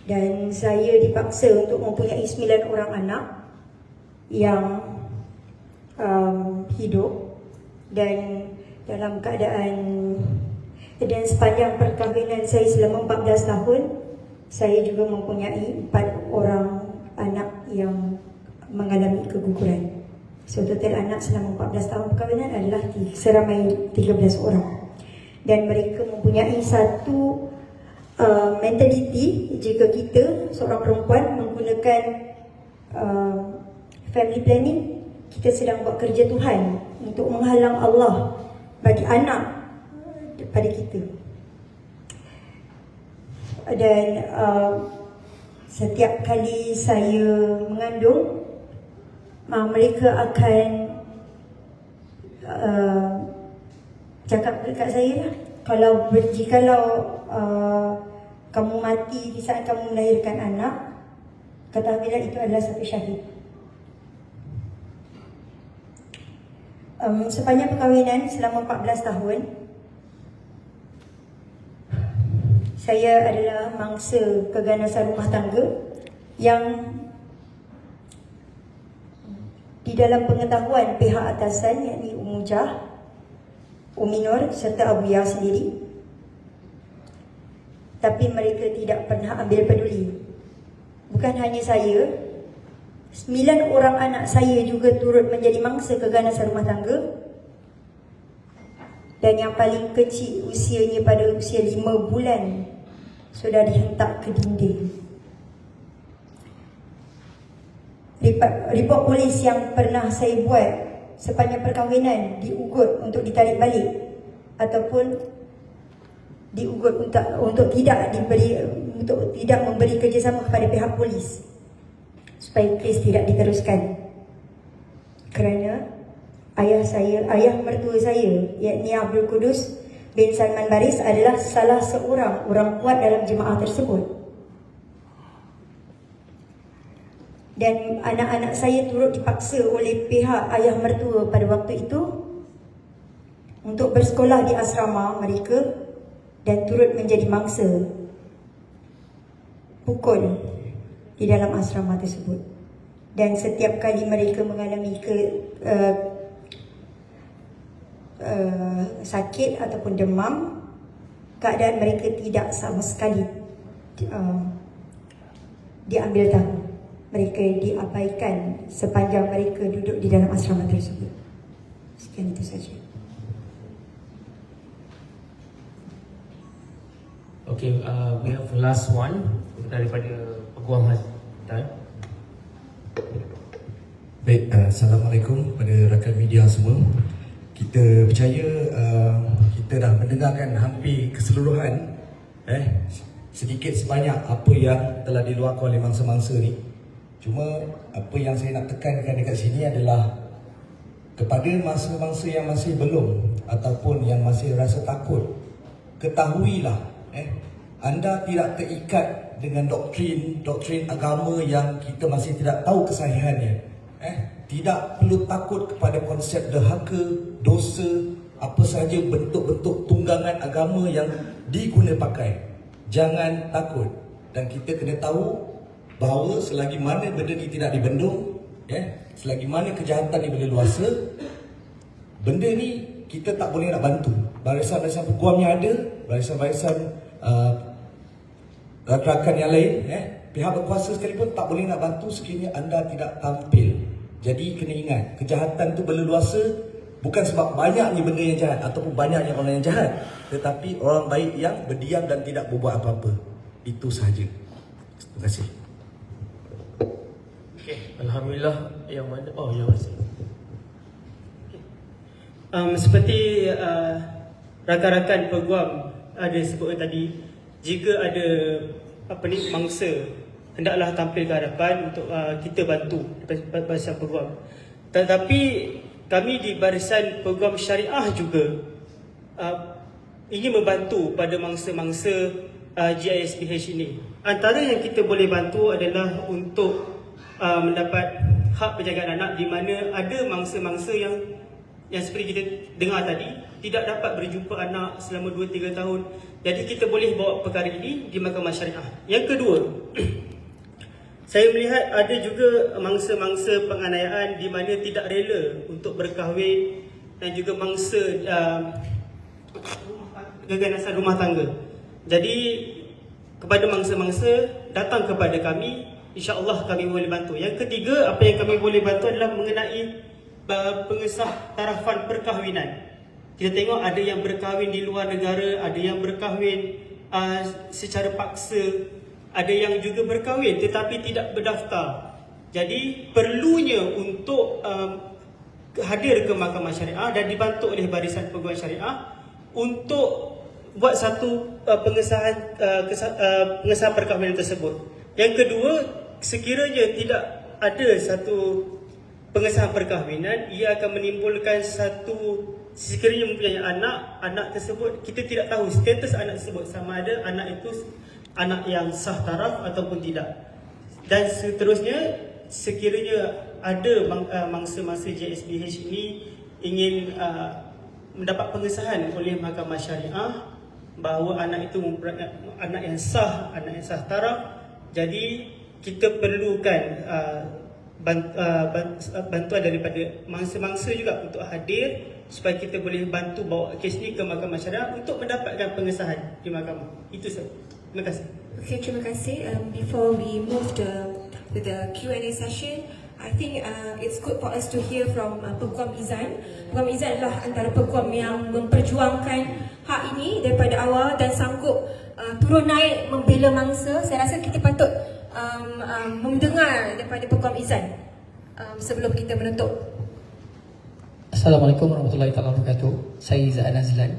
Dan saya dipaksa untuk mempunyai 9 orang anak yang hidup, dan dalam keadaan, dan sepanjang perkahwinan saya selama 14 tahun, saya juga mempunyai 4 orang anak yang mengalami keguguran. So total anak selama 14 tahun perkahwinan adalah seramai 13 orang. Dan mereka mempunyai satu mentaliti, jika kita seorang perempuan menggunakan family planning, kita sedang buat kerja Tuhan untuk menghalang Allah bagi anak pada kita. Dan setiap kali saya mengandung, mereka akan cakap dekat saya lah, jikalau kamu mati di saat kamu melahirkan anak, ketahuilah itu adalah satu syahid. Sepanjang perkahwinan selama 14 tahun, saya adalah mangsa keganasan rumah tangga yang di dalam pengetahuan pihak atasan, yakni Umujah, Uminur serta Abu Ya sendiri, tapi mereka tidak pernah ambil peduli. Bukan hanya saya, 9 orang anak saya juga turut menjadi mangsa keganasan rumah tangga. Dan yang paling kecil usianya pada usia 5 bulan sudah dihentak ke dinding. Report polis yang pernah saya buat sepanjang perkahwinan diugut untuk ditarik balik ataupun diugut untuk tidak memberi kerjasama kepada pihak polis supaya kes tidak diteruskan. Kerana ayah mertua saya, yakni Abdul Qudus bin Salman Baris, adalah salah seorang orang kuat dalam jemaah tersebut. Dan anak-anak saya turut dipaksa oleh pihak ayah mertua pada waktu itu untuk bersekolah di asrama mereka dan turut menjadi mangsa pukul di dalam asrama tersebut. Dan setiap kali mereka mengalami sakit ataupun demam, keadaan mereka tidak sama sekali diambil tahu. Mereka diabaikan sepanjang mereka duduk di dalam asrama tersebut. Sekian itu saja. Okay, we have last one daripada Peguam Haziq. Baik, Assalamualaikum kepada rakan media semua. Kita percaya kita dah mendengarkan hampir keseluruhan sedikit sebanyak apa yang telah diluahkan oleh mangsa-mangsa ni. Cuma apa yang saya nak tekankan dekat sini adalah kepada mangsa-mangsa yang masih belum ataupun yang masih rasa takut, ketahuilah anda tidak terikat dengan doktrin agama yang kita masih tidak tahu kesahihannya. Tidak perlu takut kepada konsep derhaka, dosa, apa sahaja bentuk-bentuk tunggangan agama yang diguna pakai. Jangan takut. Dan kita kena tahu bahawa selagi mana benda ni tidak dibendung, selagi mana kejahatan ni berleluasa, benda ni kita tak boleh nak bantu. Barisan-barisan peguamnya ada, barisan-barisan rakan-rakan yang lain, pihak berkuasa sekalipun tak boleh nak bantu sekiranya anda tidak tampil. Jadi kena ingat, kejahatan tu berleluasa bukan sebab banyaknya benda yang jahat ataupun banyaknya orang yang jahat, tetapi orang baik yang berdiam dan tidak berbuat apa-apa. Itu sahaja. Terima kasih. Alhamdulillah. Yang mana? Oh, yang masih. Seperti rakan-rakan peguam ada sebutkan tadi, jika ada mangsa hendaklah tampil ke hadapan untuk kita bantu barisan peguam. Tetapi kami di barisan peguam syariah juga ingin membantu pada mangsa-mangsa GISPH ini. Antara yang kita boleh bantu adalah untuk mendapat hak penjagaan anak, di mana ada mangsa-mangsa yang seperti kita dengar tadi tidak dapat berjumpa anak selama 2-3 tahun. Jadi kita boleh bawa perkara ini di mahkamah syariah. Yang kedua, saya melihat ada juga mangsa-mangsa penganiayaan di mana tidak rela untuk berkahwin dan juga mangsa keganasan rumah tangga. Jadi kepada mangsa-mangsa, datang kepada kami, insya-Allah kami boleh bantu. Yang ketiga, apa yang kami boleh bantu adalah mengenai pengesah tarafan perkahwinan. Kita tengok ada yang berkahwin di luar negara, ada yang berkahwin secara paksa, ada yang juga berkahwin tetapi tidak berdaftar. Jadi perlunya untuk hadir ke mahkamah syariah dan dibantu oleh barisan peguam syariah untuk buat satu pengesahan perkahwinan tersebut. Yang kedua, sekiranya tidak ada satu pengesahan perkahwinan, ia akan menimbulkan satu, sekiranya mempunyai anak tersebut, kita tidak tahu status anak tersebut, sama ada anak itu anak yang sah taraf ataupun tidak. Dan seterusnya, sekiranya ada mangsa-mangsa JSBH ini ingin mendapat pengesahan oleh Mahkamah Syariah bahawa anak itu anak yang sah taraf, jadi kita perlukan bantuan daripada mangsa-mangsa juga untuk hadir supaya kita boleh bantu bawa kes ni ke Mahkamah Syariah untuk mendapatkan pengesahan di mahkamah. Itu sahaja. Terima kasih. Okay, terima kasih. Before we move to the Q&A session, I think it's good for us to hear from Peguam Izan. Peguam Izan adalah antara peguam yang memperjuangkan hak ini daripada awal dan sanggup turun naik membela mangsa. Saya rasa kita patut mendengar daripada Peguam Izan sebelum kita menutup. Assalamualaikum warahmatullahi wabarakatuh. Saya Izan Azlan.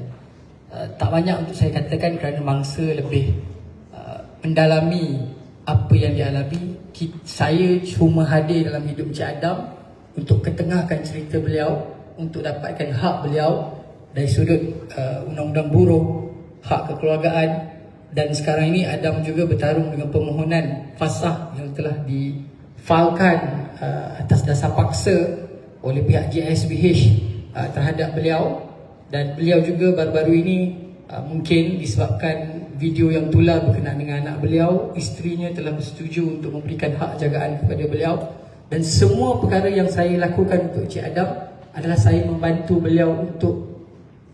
Tak banyak untuk saya katakan kerana mangsa lebih mendalami apa yang dialami. Saya cuma hadir dalam hidup Encik Adam untuk ketengahkan cerita beliau, untuk dapatkan hak beliau dari sudut undang-undang buruh, hak kekeluargaan. Dan sekarang ini Adam juga bertarung dengan permohonan fasah yang telah difalkan atas dasar paksa oleh pihak JSBH terhadap beliau. Dan beliau juga baru-baru ini mungkin disebabkan video yang tular berkenaan dengan anak beliau, isterinya telah bersetuju untuk memberikan hak jagaan kepada beliau. Dan semua perkara yang saya lakukan untuk Encik Adam adalah saya membantu beliau untuk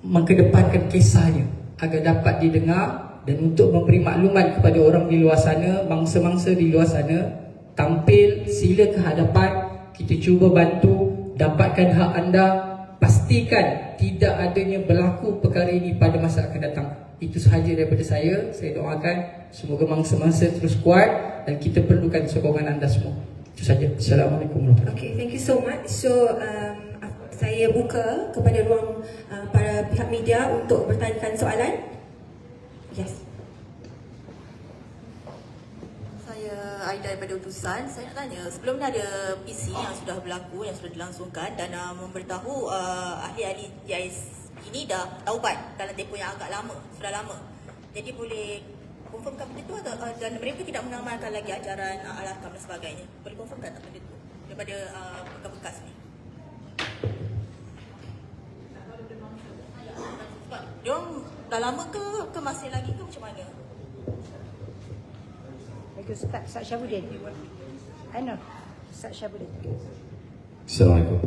mengkedepankan kisahnya agar dapat didengar, dan untuk memberi maklumat kepada orang di luar sana, mangsa-mangsa di luar sana, tampil, sila ke hadapan, kita cuba bantu dapatkan hak anda, pastikan tidak adanya berlaku perkara ini pada masa akan datang. Itu sahaja daripada saya. Saya doakan semoga mangsa-mangsa terus kuat dan kita perlukan sokongan anda semua. Itu sahaja. Assalamualaikum warahmatullahi wabarakatuh. Okay, thank you so much. So saya buka kepada ruang para pihak media untuk bertanyakan soalan. Yes. Saya Aida daripada Utusan. Saya nak tanya, sebelum ni ada PC yang sudah berlaku, yang sudah dilangsungkan, dan memberitahu ahli-ahli JIS ini dah taubat dalam tempoh yang agak lama, sudah lama. Jadi boleh confirmkan benda itu atau dan mereka tidak mengamalkan lagi ajaran Al-Hakam dan sebagainya. Boleh confirmkan tak benda itu daripada bekas-bekas ni? Sebab diorang dah lama ke masih lagi ke macam mana? Ustaz Syabuddin. Ustaz Syabuddin. Assalamualaikum.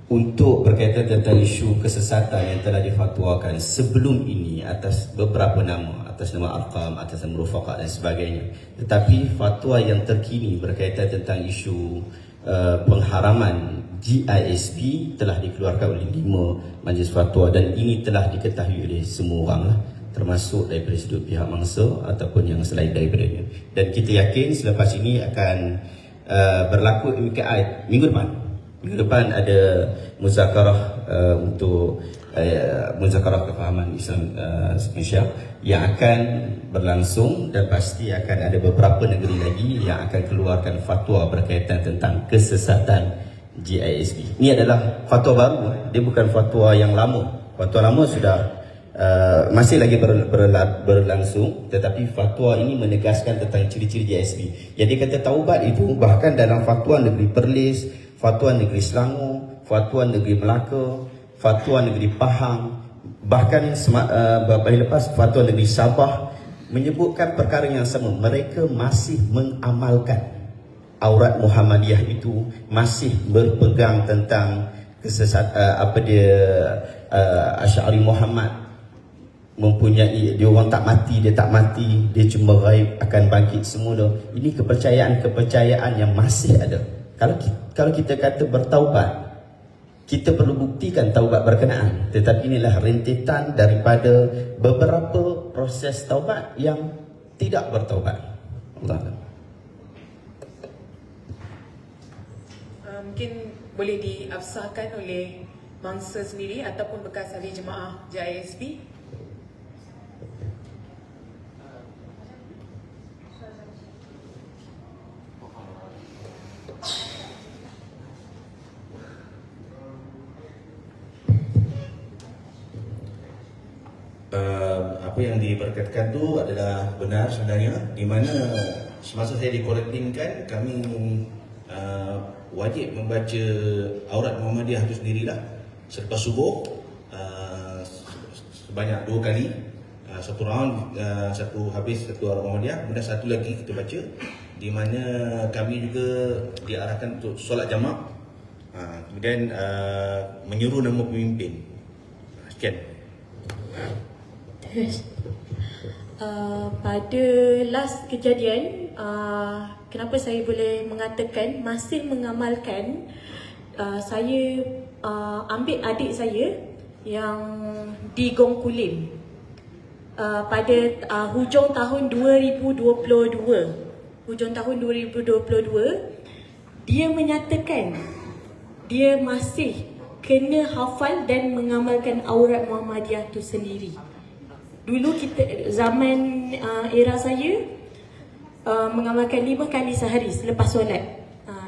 Untuk berkaitan tentang isu kesesatan yang telah difatwakan sebelum ini atas beberapa nama, atas nama Al-Hakam, atas nama Rufaqah dan sebagainya, tetapi fatwa yang terkini berkaitan tentang isu pengharaman GISP telah dikeluarkan oleh 5 majlis fatwa, dan ini telah diketahui oleh semua orang lah, termasuk daripada sudut pihak mangsa ataupun yang selain daripadanya. Dan kita yakin selepas ini akan berlaku MKI minggu depan. Minggu depan ada muzakarah untuk muzakarah kefahaman Islam Malaysia yang akan berlangsung, dan pasti akan ada beberapa negeri lagi yang akan keluarkan fatwa berkaitan tentang kesesatan GISP. Ini adalah fatwa baru, dia bukan fatwa yang lama. Fatwa lama sudah masih lagi berlangsung, tetapi fatwa ini menegaskan tentang ciri-ciri GISP. Jadi kata taubat itu bahkan dalam fatwa negeri Perlis, fatwa negeri Selangor, fatwa negeri Melaka, fatwa negeri Pahang, bahkan beberapa hari lepas fatwa negeri Sabah menyebutkan perkara yang sama. Mereka masih mengamalkan aurat Muhammadiyah itu, masih berpegang tentang kesesatan Asy'ari Muhammad, mempunyai dia orang tak mati, dia tak mati, dia cuma gaib, akan bangkit semula. Ini kepercayaan yang masih ada. Kalau kita kata bertaubat, kita perlu buktikan taubat berkenaan, tetapi inilah rentetan daripada beberapa proses taubat yang tidak bertaubat. Allah. Mungkin boleh diabsahkan oleh mangsa sendiri ataupun bekas ahli jemaah JISP. apa yang diperkatakan tu adalah benar sebenarnya, di mana semasa saya dikuarantinkan kami wajib membaca aurat Muhammadiyah itu sendirilah selepas subuh sebanyak 2 kali, satu round, satu habis satu aurat Muhammadiyah, kemudian satu lagi kita baca, di mana kami juga diarahkan untuk solat jamak, kemudian menyuruh nama pemimpin. Sekian. Pada last kejadian, kenapa saya boleh mengatakan masih mengamalkan, saya ambil adik saya yang di Gong Kulim pada hujung tahun 2022. Dia menyatakan dia masih kena hafal dan mengamalkan aurat Muhammadiyah tu sendiri. Dulu kita, zaman era saya, mengamalkan 5 kali sehari selepas solat.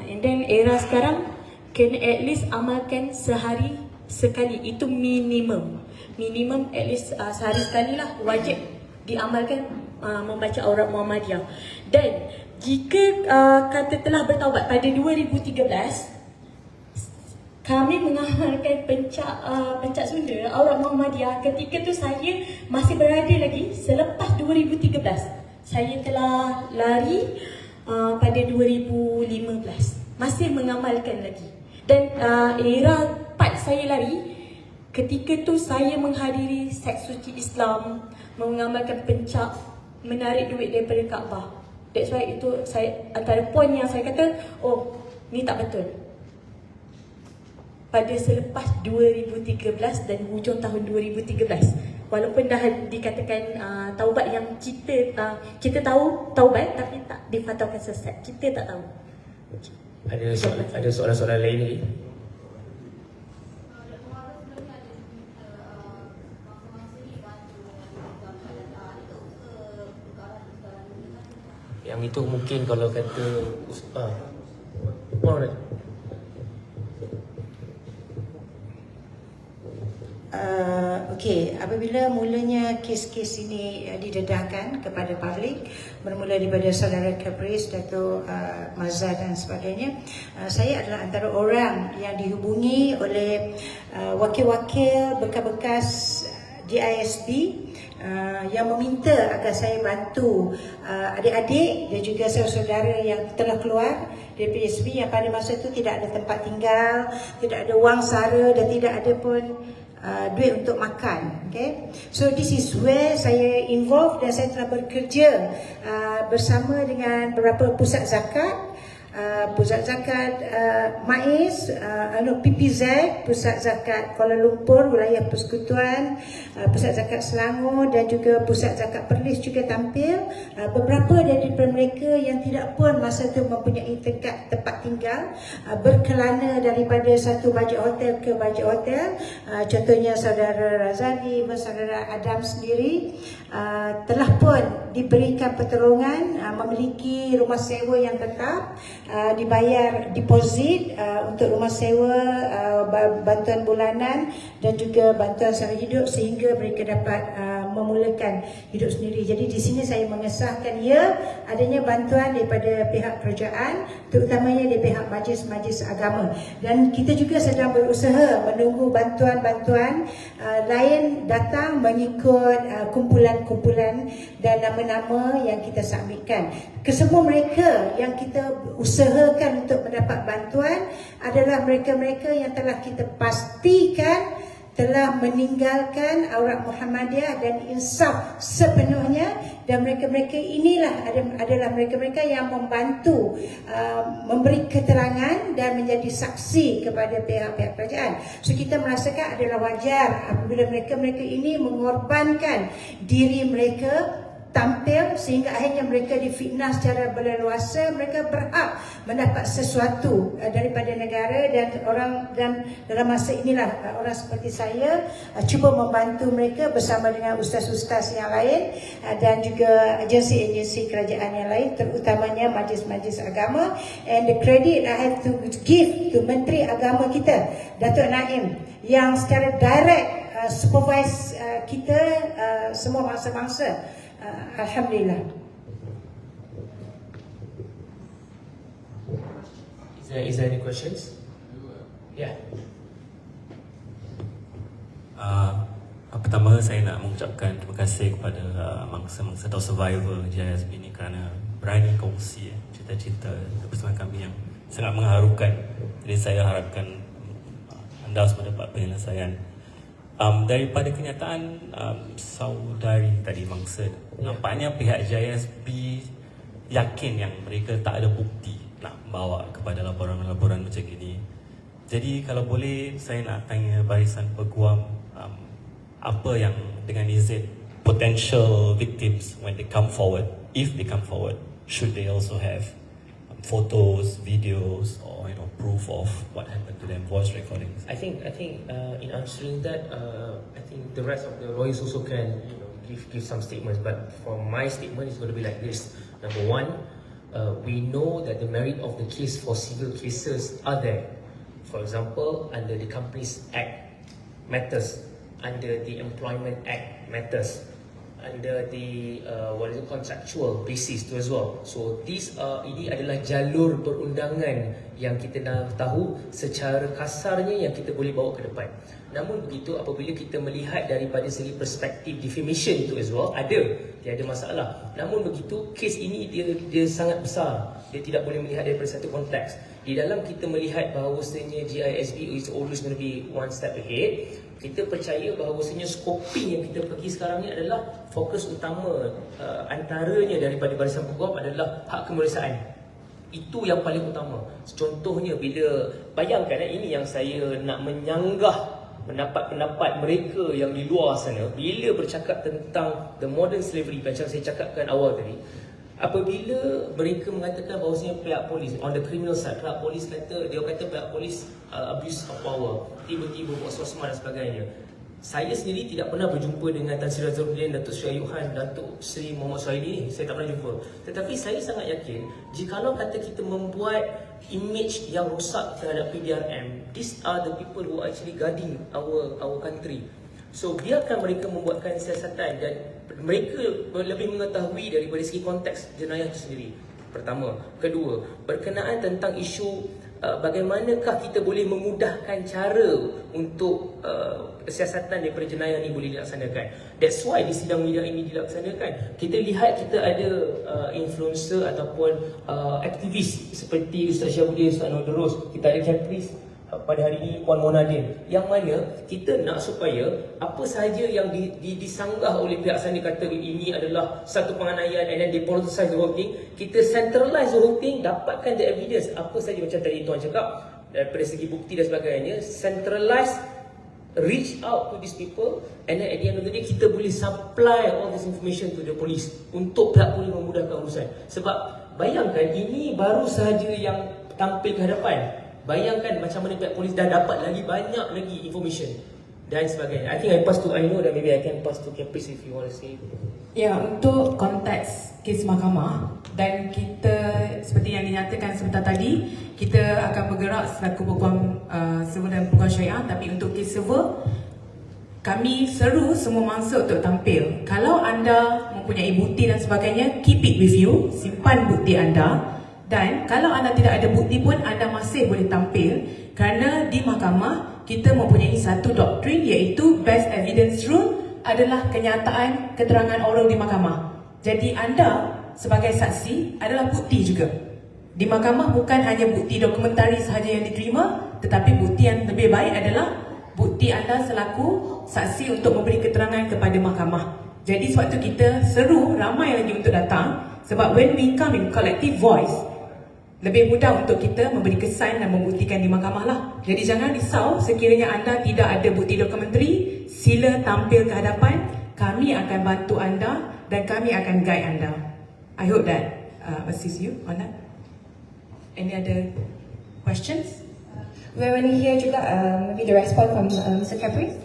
And then era sekarang kena at least amalkan sehari sekali. Itu minimum at least sehari sekali lah wajib diamalkan membaca aurat Muhammadiyah. Dan jika kata telah bertaubat pada 2013, kami mengamalkan pencak Sunda, aurat Muhammadiyah. Ketika tu saya masih berada lagi selepas 2013. Saya telah lari pada 2015. Masih mengamalkan lagi. Dan era part saya lari, ketika tu saya menghadiri seks suci Islam, mengamalkan pencak, menarik duit daripada Kaabah. That's why itu saya, antara poin yang saya kata, oh ni tak betul. Pada selepas 2013 dan hujung tahun 2013, walaupun dah dikatakan taubat yang kita tahu taubat, tapi tak difatwakan sesat. Kita tak tahu. Ada soalan-soalan lain lagi? Yang itu mungkin kalau kata Okey, apabila mulanya kes-kes ini didedahkan kepada publik, bermula daripada saudara Caprice, Dato' Mazhar dan sebagainya, saya adalah antara orang yang dihubungi oleh wakil-wakil bekas-bekas GISB yang meminta agar saya bantu adik-adik dan juga saudara-saudara yang telah keluar dari PSB yang pada masa itu tidak ada tempat tinggal, tidak ada wang sara dan tidak ada pun duit untuk makan. Okay? So this is where saya involved dan saya telah bekerja bersama dengan beberapa pusat zakat, MAIS, PPZ, Pusat Zakat Kuala Lumpur, Wilayah Persekutuan, Pusat Zakat Selangor dan juga Pusat Zakat Perlis juga tampil. Beberapa daripada mereka yang tidak pun masa itu mempunyai tempat tinggal, berkelana daripada satu bajet hotel ke bajet hotel. Contohnya saudara Razali, saudara Adam sendiri telah pun diberikan pertolongan, memiliki rumah sewa yang tetap, dibayar deposit untuk rumah sewa, bantuan bulanan dan juga bantuan sara hidup sehingga mereka dapat memulakan hidup sendiri. Jadi di sini saya mengesahkan adanya bantuan daripada pihak kerajaan, terutamanya dari pihak majlis-majlis agama, dan kita juga sedang berusaha menunggu bantuan-bantuan lain datang mengikut kumpulan-kumpulan dan nama-nama yang kita submitkan. Kesemua mereka yang kita usahakan untuk mendapat bantuan adalah mereka-mereka yang telah kita pastikan telah meninggalkan aurat Muhammadiyah dan insaf sepenuhnya, dan mereka-mereka inilah adalah mereka-mereka yang membantu memberi keterangan dan menjadi saksi kepada pihak-pihak kerajaan. So kita merasakan adalah wajar apabila mereka-mereka ini mengorbankan diri mereka tampil sehingga akhirnya mereka difitnah secara berleluasa. Mereka berhak mendapat sesuatu daripada negara, dan dalam masa inilah orang seperti saya cuba membantu mereka bersama dengan ustaz-ustaz yang lain dan juga agensi-agensi kerajaan yang lain, terutamanya majlis-majlis agama. And the credit I have to give to Menteri Agama kita, Datuk Naim, yang secara direct supervise kita semua mangsa-mangsa. Alhamdulillah. Is there any questions? Yeah. Pertama saya nak mengucapkan terima kasih kepada mangsa-mangsa atau survivor JISB ini kerana berani kongsi cerita-cerita bersama kami yang sangat mengharukan. Jadi saya harapkan anda semua dapat penyelesaian. Daripada kenyataan saudari tadi mangsa, nampaknya pihak JISB yakin yang mereka tak ada bukti nak bawa kepada laporan-laporan macam ini. Jadi kalau boleh saya nak tanya barisan peguam, apa yang dengan izin potential victims when they come forward, if they come forward, should they also have photos, videos, or proof of what happened to them, voice recordings? I think in answering that, I think the rest of the lawyers also can give some statements. But for my statement, it's going to be like this. Number one, we know that the merit of the case for civil cases are there. For example, under the Companies Act matters, under the Employment Act matters, under the contractual basis tu as well. So ini adalah jalur perundangan yang kita nak tahu secara kasarnya yang kita boleh bawa ke depan. Namun begitu, apabila kita melihat daripada segi perspektif defamation tu as well, tiada masalah. Namun begitu, kes ini dia sangat besar. Dia tidak boleh melihat daripada satu konteks. Di dalam kita melihat bahawasanya GISB is always going to be one step ahead, kita percaya bahawasanya scoping yang kita pergi sekarang ni adalah fokus utama antaranya daripada barisan peguam adalah hak kemerdekaan. Itu yang paling utama. Contohnya bila bayangkan ini yang saya nak menyanggah pendapat-pendapat mereka yang di luar sana bila bercakap tentang the modern slavery macam saya cakapkan awal tadi. Apabila mereka mengatakan bahawasanya pihak polis on the criminal side, pihak polis kata pihak polis abuse of power, tiba-tiba buat suasana dan sebagainya. Saya sendiri tidak pernah berjumpa dengan Tan Sri Razaluddin, Datuk Sri Ayuhan, Datuk Sri Muhammad Suhaili ni. Saya tak pernah jumpa. Tetapi saya sangat yakin jikalau kata kita membuat image yang rosak terhadap PDRM, these are the people who are actually guarding our country. So biarkan mereka membuatkan siasatan dan mereka lebih mengetahui daripada segi konteks jenayah itu sendiri. Pertama. Kedua, berkenaan tentang isu bagaimanakah kita boleh memudahkan cara untuk siasatan daripada jenayah ini boleh dilaksanakan. That's why di sidang media ini dilaksanakan. Kita lihat kita ada influencer ataupun aktivis seperti Ustaz Syabuddin, Ustaz Nur Terus. Kita ada Caprice pada hari ini, Puan Monadin, yang mana kita nak supaya apa sahaja yang disanggah oleh pihak sana kata ini adalah satu penganiayaan and then they politicize the whole thing, kita centralize the whole thing, dapatkan the evidence apa sahaja macam tadi Tuan cakap daripada segi bukti dan sebagainya, centralize, reach out to these people, and then at the end of the day kita boleh supply all this information to the police untuk pihak polis memudahkan urusan. Sebab bayangkan ini baru sahaja yang tampil ke hadapan. Bayangkan macam mana pihak polis dah dapat lagi banyak lagi information dan sebagainya. I think I pass to Aino dan maybe I can pass to Caprice if you want to say. Ya, untuk konteks kes mahkamah dan kita seperti yang dinyatakan sebentar tadi, kita akan bergerak selaku peguam civil dan peguam syariah, tapi untuk kes civil kami seru semua mangsa untuk tampil. Kalau anda mempunyai bukti dan sebagainya, keep it with you, simpan bukti anda. Dan kalau anda tidak ada bukti pun, anda masih boleh tampil kerana di mahkamah kita mempunyai satu doktrin iaitu best evidence rule adalah kenyataan keterangan oral di mahkamah. Jadi anda sebagai saksi adalah bukti juga. Di mahkamah bukan hanya bukti dokumentari sahaja yang diterima, tetapi bukti yang lebih baik adalah bukti anda selaku saksi untuk memberi keterangan kepada mahkamah. Jadi sebab itu kita seru ramai lagi untuk datang, sebab when we come in collective voice, lebih mudah untuk kita memberi kesan dan membuktikan di mahkamah lah. Jadi jangan risau sekiranya anda tidak ada bukti dokumentari, sila tampil ke hadapan. Kami akan bantu anda dan kami akan guide anda. I hope that assist you on that. Any other questions? We want to hear juga maybe the response from Mr. Caprice.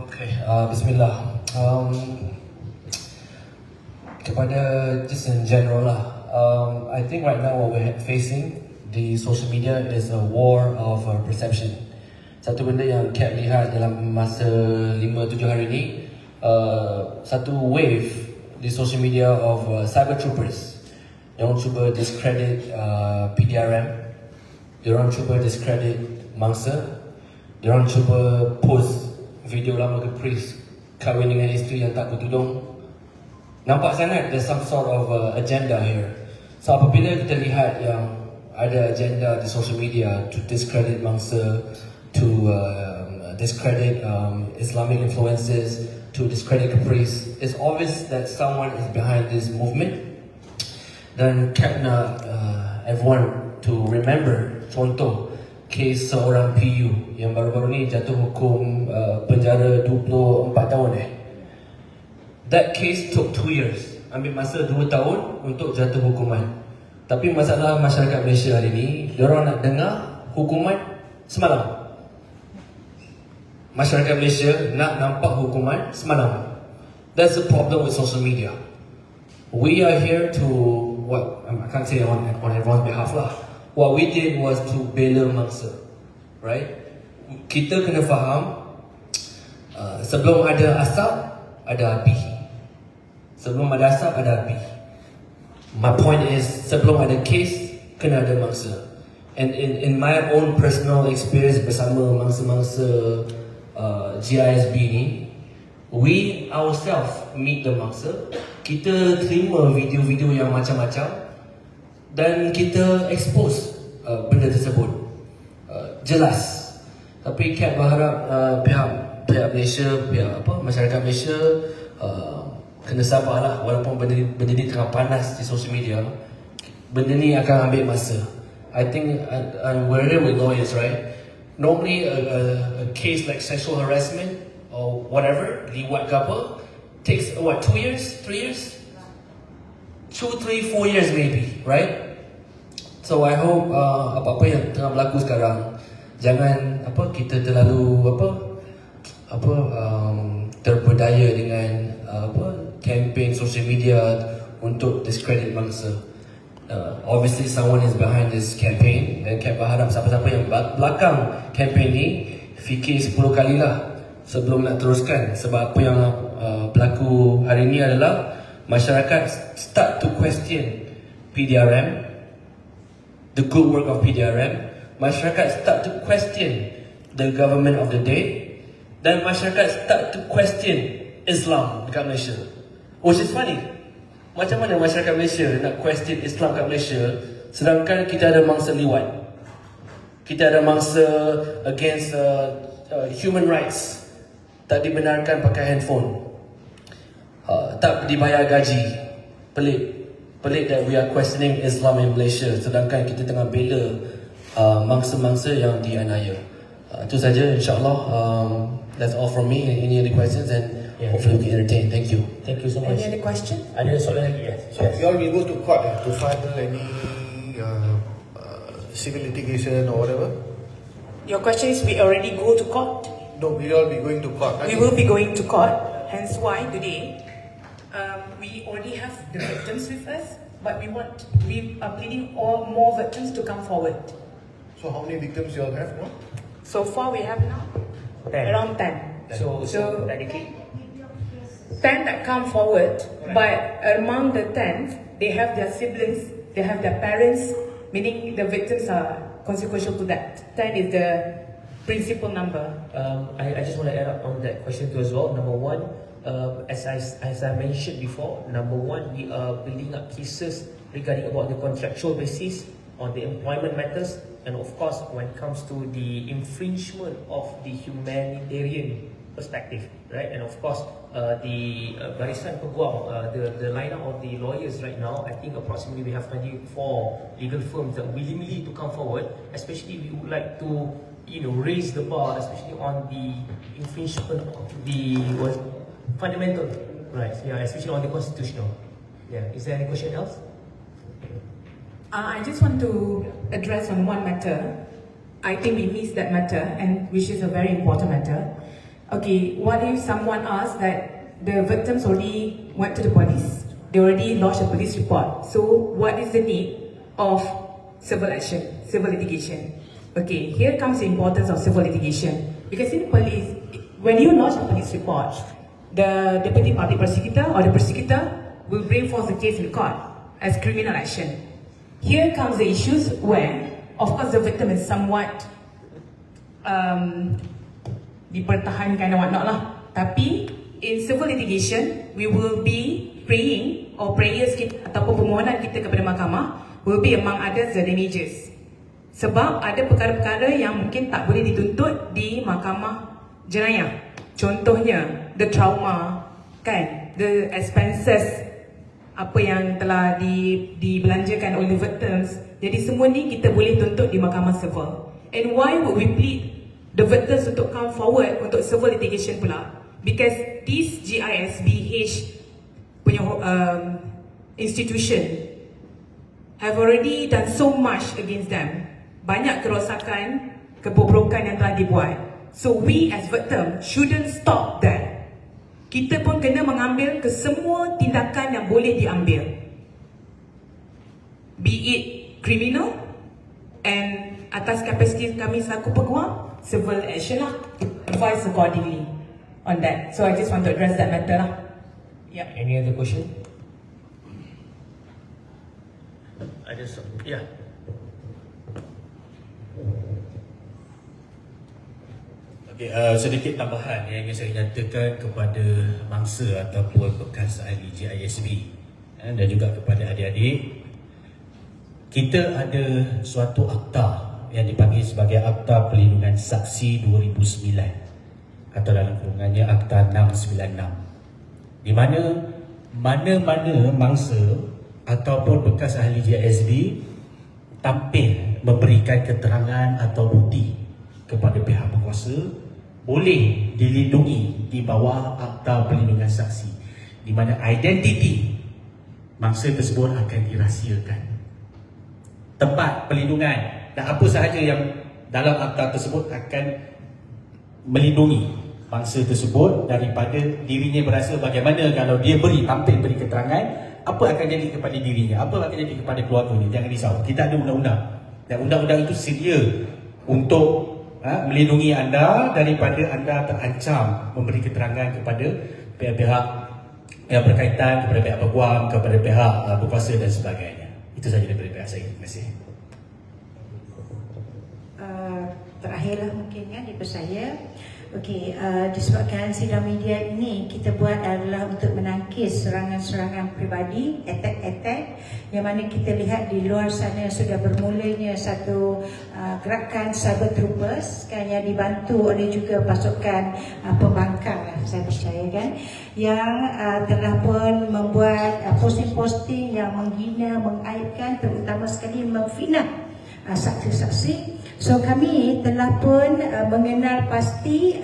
Okay, Bismillah. Kepada just in general lah. I think right now what we're facing, the social media is a war of perception. satu benda yang Cap lihat dalam masa 5-7 hari ni, satu wave di social media of cyber troopers yang cuba discredit PDRM, diorang cuba discredit mangsa, diorang cuba post video lama Caprice kahwin dengan isteri yang tak bertudung. Nampak sangat there's some sort of agenda here. So apabila kita lihat yang ada agenda di social media to discredit mangsa, to discredit Islamic influences, to discredit Caprice, it's obvious that someone is behind this movement. Dan Cap nak everyone to remember, contoh kes seorang PU yang baru-baru ni jatuh hukum penjara 24 tahun That case took 2 years. Ambil masa 2 tahun untuk jatuh hukuman. Tapi masalah masyarakat Malaysia hari ni, diorang nak dengar hukuman semalam. Masyarakat Malaysia nak nampak hukuman semalam. That's the problem with social media. We are here to, I can't say on everyone's behalf lah. What we did was to bela mangsa, right? Kita kena faham, sebelum ada asap, ada api. Sebelum ada asap, ada api. My point is, sebelum ada case, kena ada mangsa. And in my own personal experience bersama mangsa-mangsa GISB ni, we ourselves meet the mangsa. Kita terima video-video yang macam-macam dan kita expose benda tersebut. Jelas. Tapi Cap berharap pihak Malaysia, masyarakat Malaysia kena sabarlah, walaupun benda ni tengah panas di social media, benda ni akan ambil masa. I think wherever with lawyers, right? Normally a case like sexual harassment or whatever, liwat ke apa, takes 2 years, 3 years, 2, 3, 4 years maybe, right? So I hope apa-apa yang tengah berlaku sekarang, jangan kita terlalu terpedaya dengan campaign social media untuk discredit bangsa. Obviously someone is behind this campaign, dan Cap berharap siapa-siapa yang belakang campaign ni fikir 10 kali lah sebelum nak teruskan. Sebab apa yang berlaku hari ni adalah masyarakat start to question PDRM, the good work of PDRM. Masyarakat start to question the government of the day, dan masyarakat start to question Islam dekat Malaysia. Which is funny. Macam mana masyarakat Malaysia nak question Islam kat Malaysia, sedangkan kita ada mangsa liwat, kita ada mangsa against human rights, tak dibenarkan pakai handphone, tak dibayar gaji. Pelik that we are questioning Islam in Malaysia, sedangkan kita tengah bela mangsa-mangsa yang dianiaya. Itu saja, insyaAllah. That's all from me. Any other questions? And hopefully we can entertain. Thank you. Thank you so much. Any other question? Ada soalan lagi? Yes. You all will go to court to file any civil litigation or whatever? Your question is, we already go to court? No, we all be going to court. We will be going to court. Hence why today we already have the victims with us, but we are pleading more victims to come forward. So how many victims you all have now? So far we have now 10. around 10. So technically 10 that come forward, but among the 10, they have their siblings, they have their parents, meaning the victims are consequential to that. 10 is the principal number. I just want to add up on that question too as well. Number one, as I mentioned before, number one, we are building up cases regarding about the contractual basis on the employment matters, and of course when it comes to the infringement of the humanitarian perspective, right? And of course the Barisan Peguam, the lineup of the lawyers right now, I think approximately we have 24 legal firms that willingly to come forward. Especially we would like to raise the bar, especially on the infringement of the fundamental rights, especially on the constitutional. Is there any question else? I just want to address on one matter. I think we missed that matter, and which is a very important matter. Okay, what if someone asks that the victims already went to the police, they already lodged a police report, so what is the need of civil action, civil litigation? Okay, here comes the importance of civil litigation. Because in police, when you lodge a police report, the deputy public prosecutor or the prosecutor will bring forth the case in court as criminal action. Here comes the issues where, of course, the victim is somewhat dipertahankan and whatnot lah. Tapi in civil litigation, we will be praying or prayers kita, ataupun permohonan kita kepada mahkamah will be among others the damages. Sebab ada perkara-perkara yang mungkin tak boleh dituntut di mahkamah jenayah. Contohnya, the trauma, kan, the expenses apa yang telah dibelanjakan oleh victims. Jadi semua ni kita boleh tuntut di mahkamah civil. And why would we plead the victims untuk come forward untuk civil litigation pula? Because this GISBH punya institution have already done so much against them. Banyak kerosakan, kebobrokan yang telah dibuat. So we as victim shouldn't stop there. Kita pun kena mengambil kesemua tindakan yang boleh diambil. Be it criminal, and atas kapasiti kami selaku peguam, civil action lah. Advise accordingly on that. So I just want to address that matter lah. Yeah. Any other question? Ada ya. Okay, sedikit tambahan yang ingin saya nyatakan kepada mangsa ataupun bekas ahli GISB dan juga kepada adik-adik. Kita ada suatu akta yang dipanggil sebagai Akta Perlindungan Saksi 2009 atau dalam kurungannya Akta 696, di mana mana-mana mangsa ataupun bekas ahli GISB tampil memberikan keterangan atau bukti kepada pihak berkuasa boleh dilindungi di bawah Akta Perlindungan Saksi, di mana identiti mangsa tersebut akan dirahsiakan, tempat perlindungan dan apa sahaja yang dalam akta tersebut akan melindungi mangsa tersebut daripada dirinya berasa bagaimana kalau dia tampil beri keterangan, apa akan jadi kepada dirinya, apa akan jadi kepada keluarganya. Jangan risau, kita ada undang-undang dan undang-undang itu sedia untuk melindungi anda daripada anda terancam memberi keterangan kepada pihak-pihak yang berkaitan, kepada pihak peguam, kepada pihak berkuasa dan sebagainya. Itu sahaja daripada pihak saya. Terima kasih. Terakhirlah mungkin daripada saya. Okey, disebabkan sidang media ini kita buat adalah untuk menangkis serangan-serangan peribadi, attack yang mana kita lihat di luar sana sudah bermulanya satu gerakan cyber troopers kan, yang dibantu oleh juga pasukan pembangkang saya percaya kan, yang telah pun membuat posting-posting yang menghina, mengaibkan, terutama sekali memfitnah saksi-saksi. So kami telah pun mengenal pasti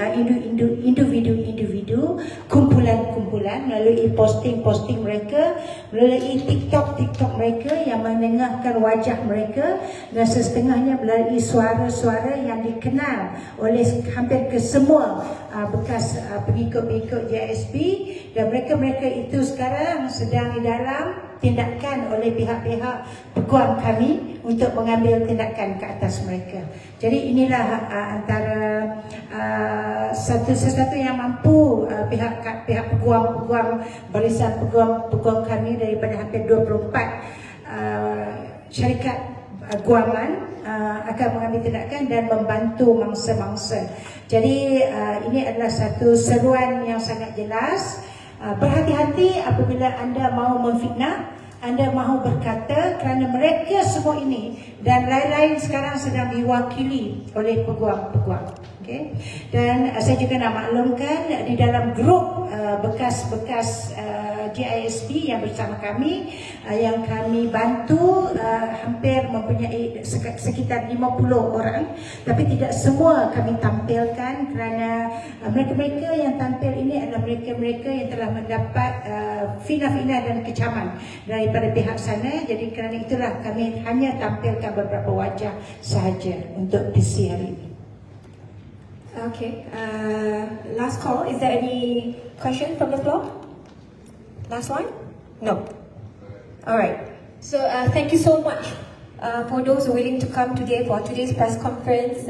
individu-individu, kumpulan-kumpulan melalui posting-posting mereka, melalui TikTok mereka yang menengahkan wajah mereka, dan setengahnya melalui suara-suara yang dikenal oleh hampir kesemua bekas pengikut-pengikut GISB, dan mereka-mereka itu sekarang sedang di dalam tindakan oleh pihak-pihak peguam kami untuk mengambil tindakan ke atas mereka. Jadi inilah antara sesuatu yang mampu pihak peguam barisan peguam kami daripada hampir 24 syarikat guaman akan mengambil tindakan dan membantu mangsa-mangsa. Jadi ini adalah satu seruan yang sangat jelas. Berhati-hati apabila anda mahu memfitnah, anda mahu berkata, kerana mereka semua ini dan lain-lain sekarang sedang diwakili oleh peguam-peguam. Okay? Dan saya juga nak maklumkan di dalam grup bekas-bekas GISB yang bersama kami, yang kami bantu hampir mempunyai sekitar 50 orang, tapi tidak semua kami tampilkan kerana mereka-mereka yang tampil ini adalah mereka-mereka yang telah mendapat fitnah-fitnah dan kecaman daripada pihak sana. Jadi kerana itulah kami hanya tampilkan beberapa wajah sahaja untuk PC hari ini. Okay, last call. Is there any question from the floor? Last one? No. Alright. So thank you so much for those who are willing to come today for today's press conference.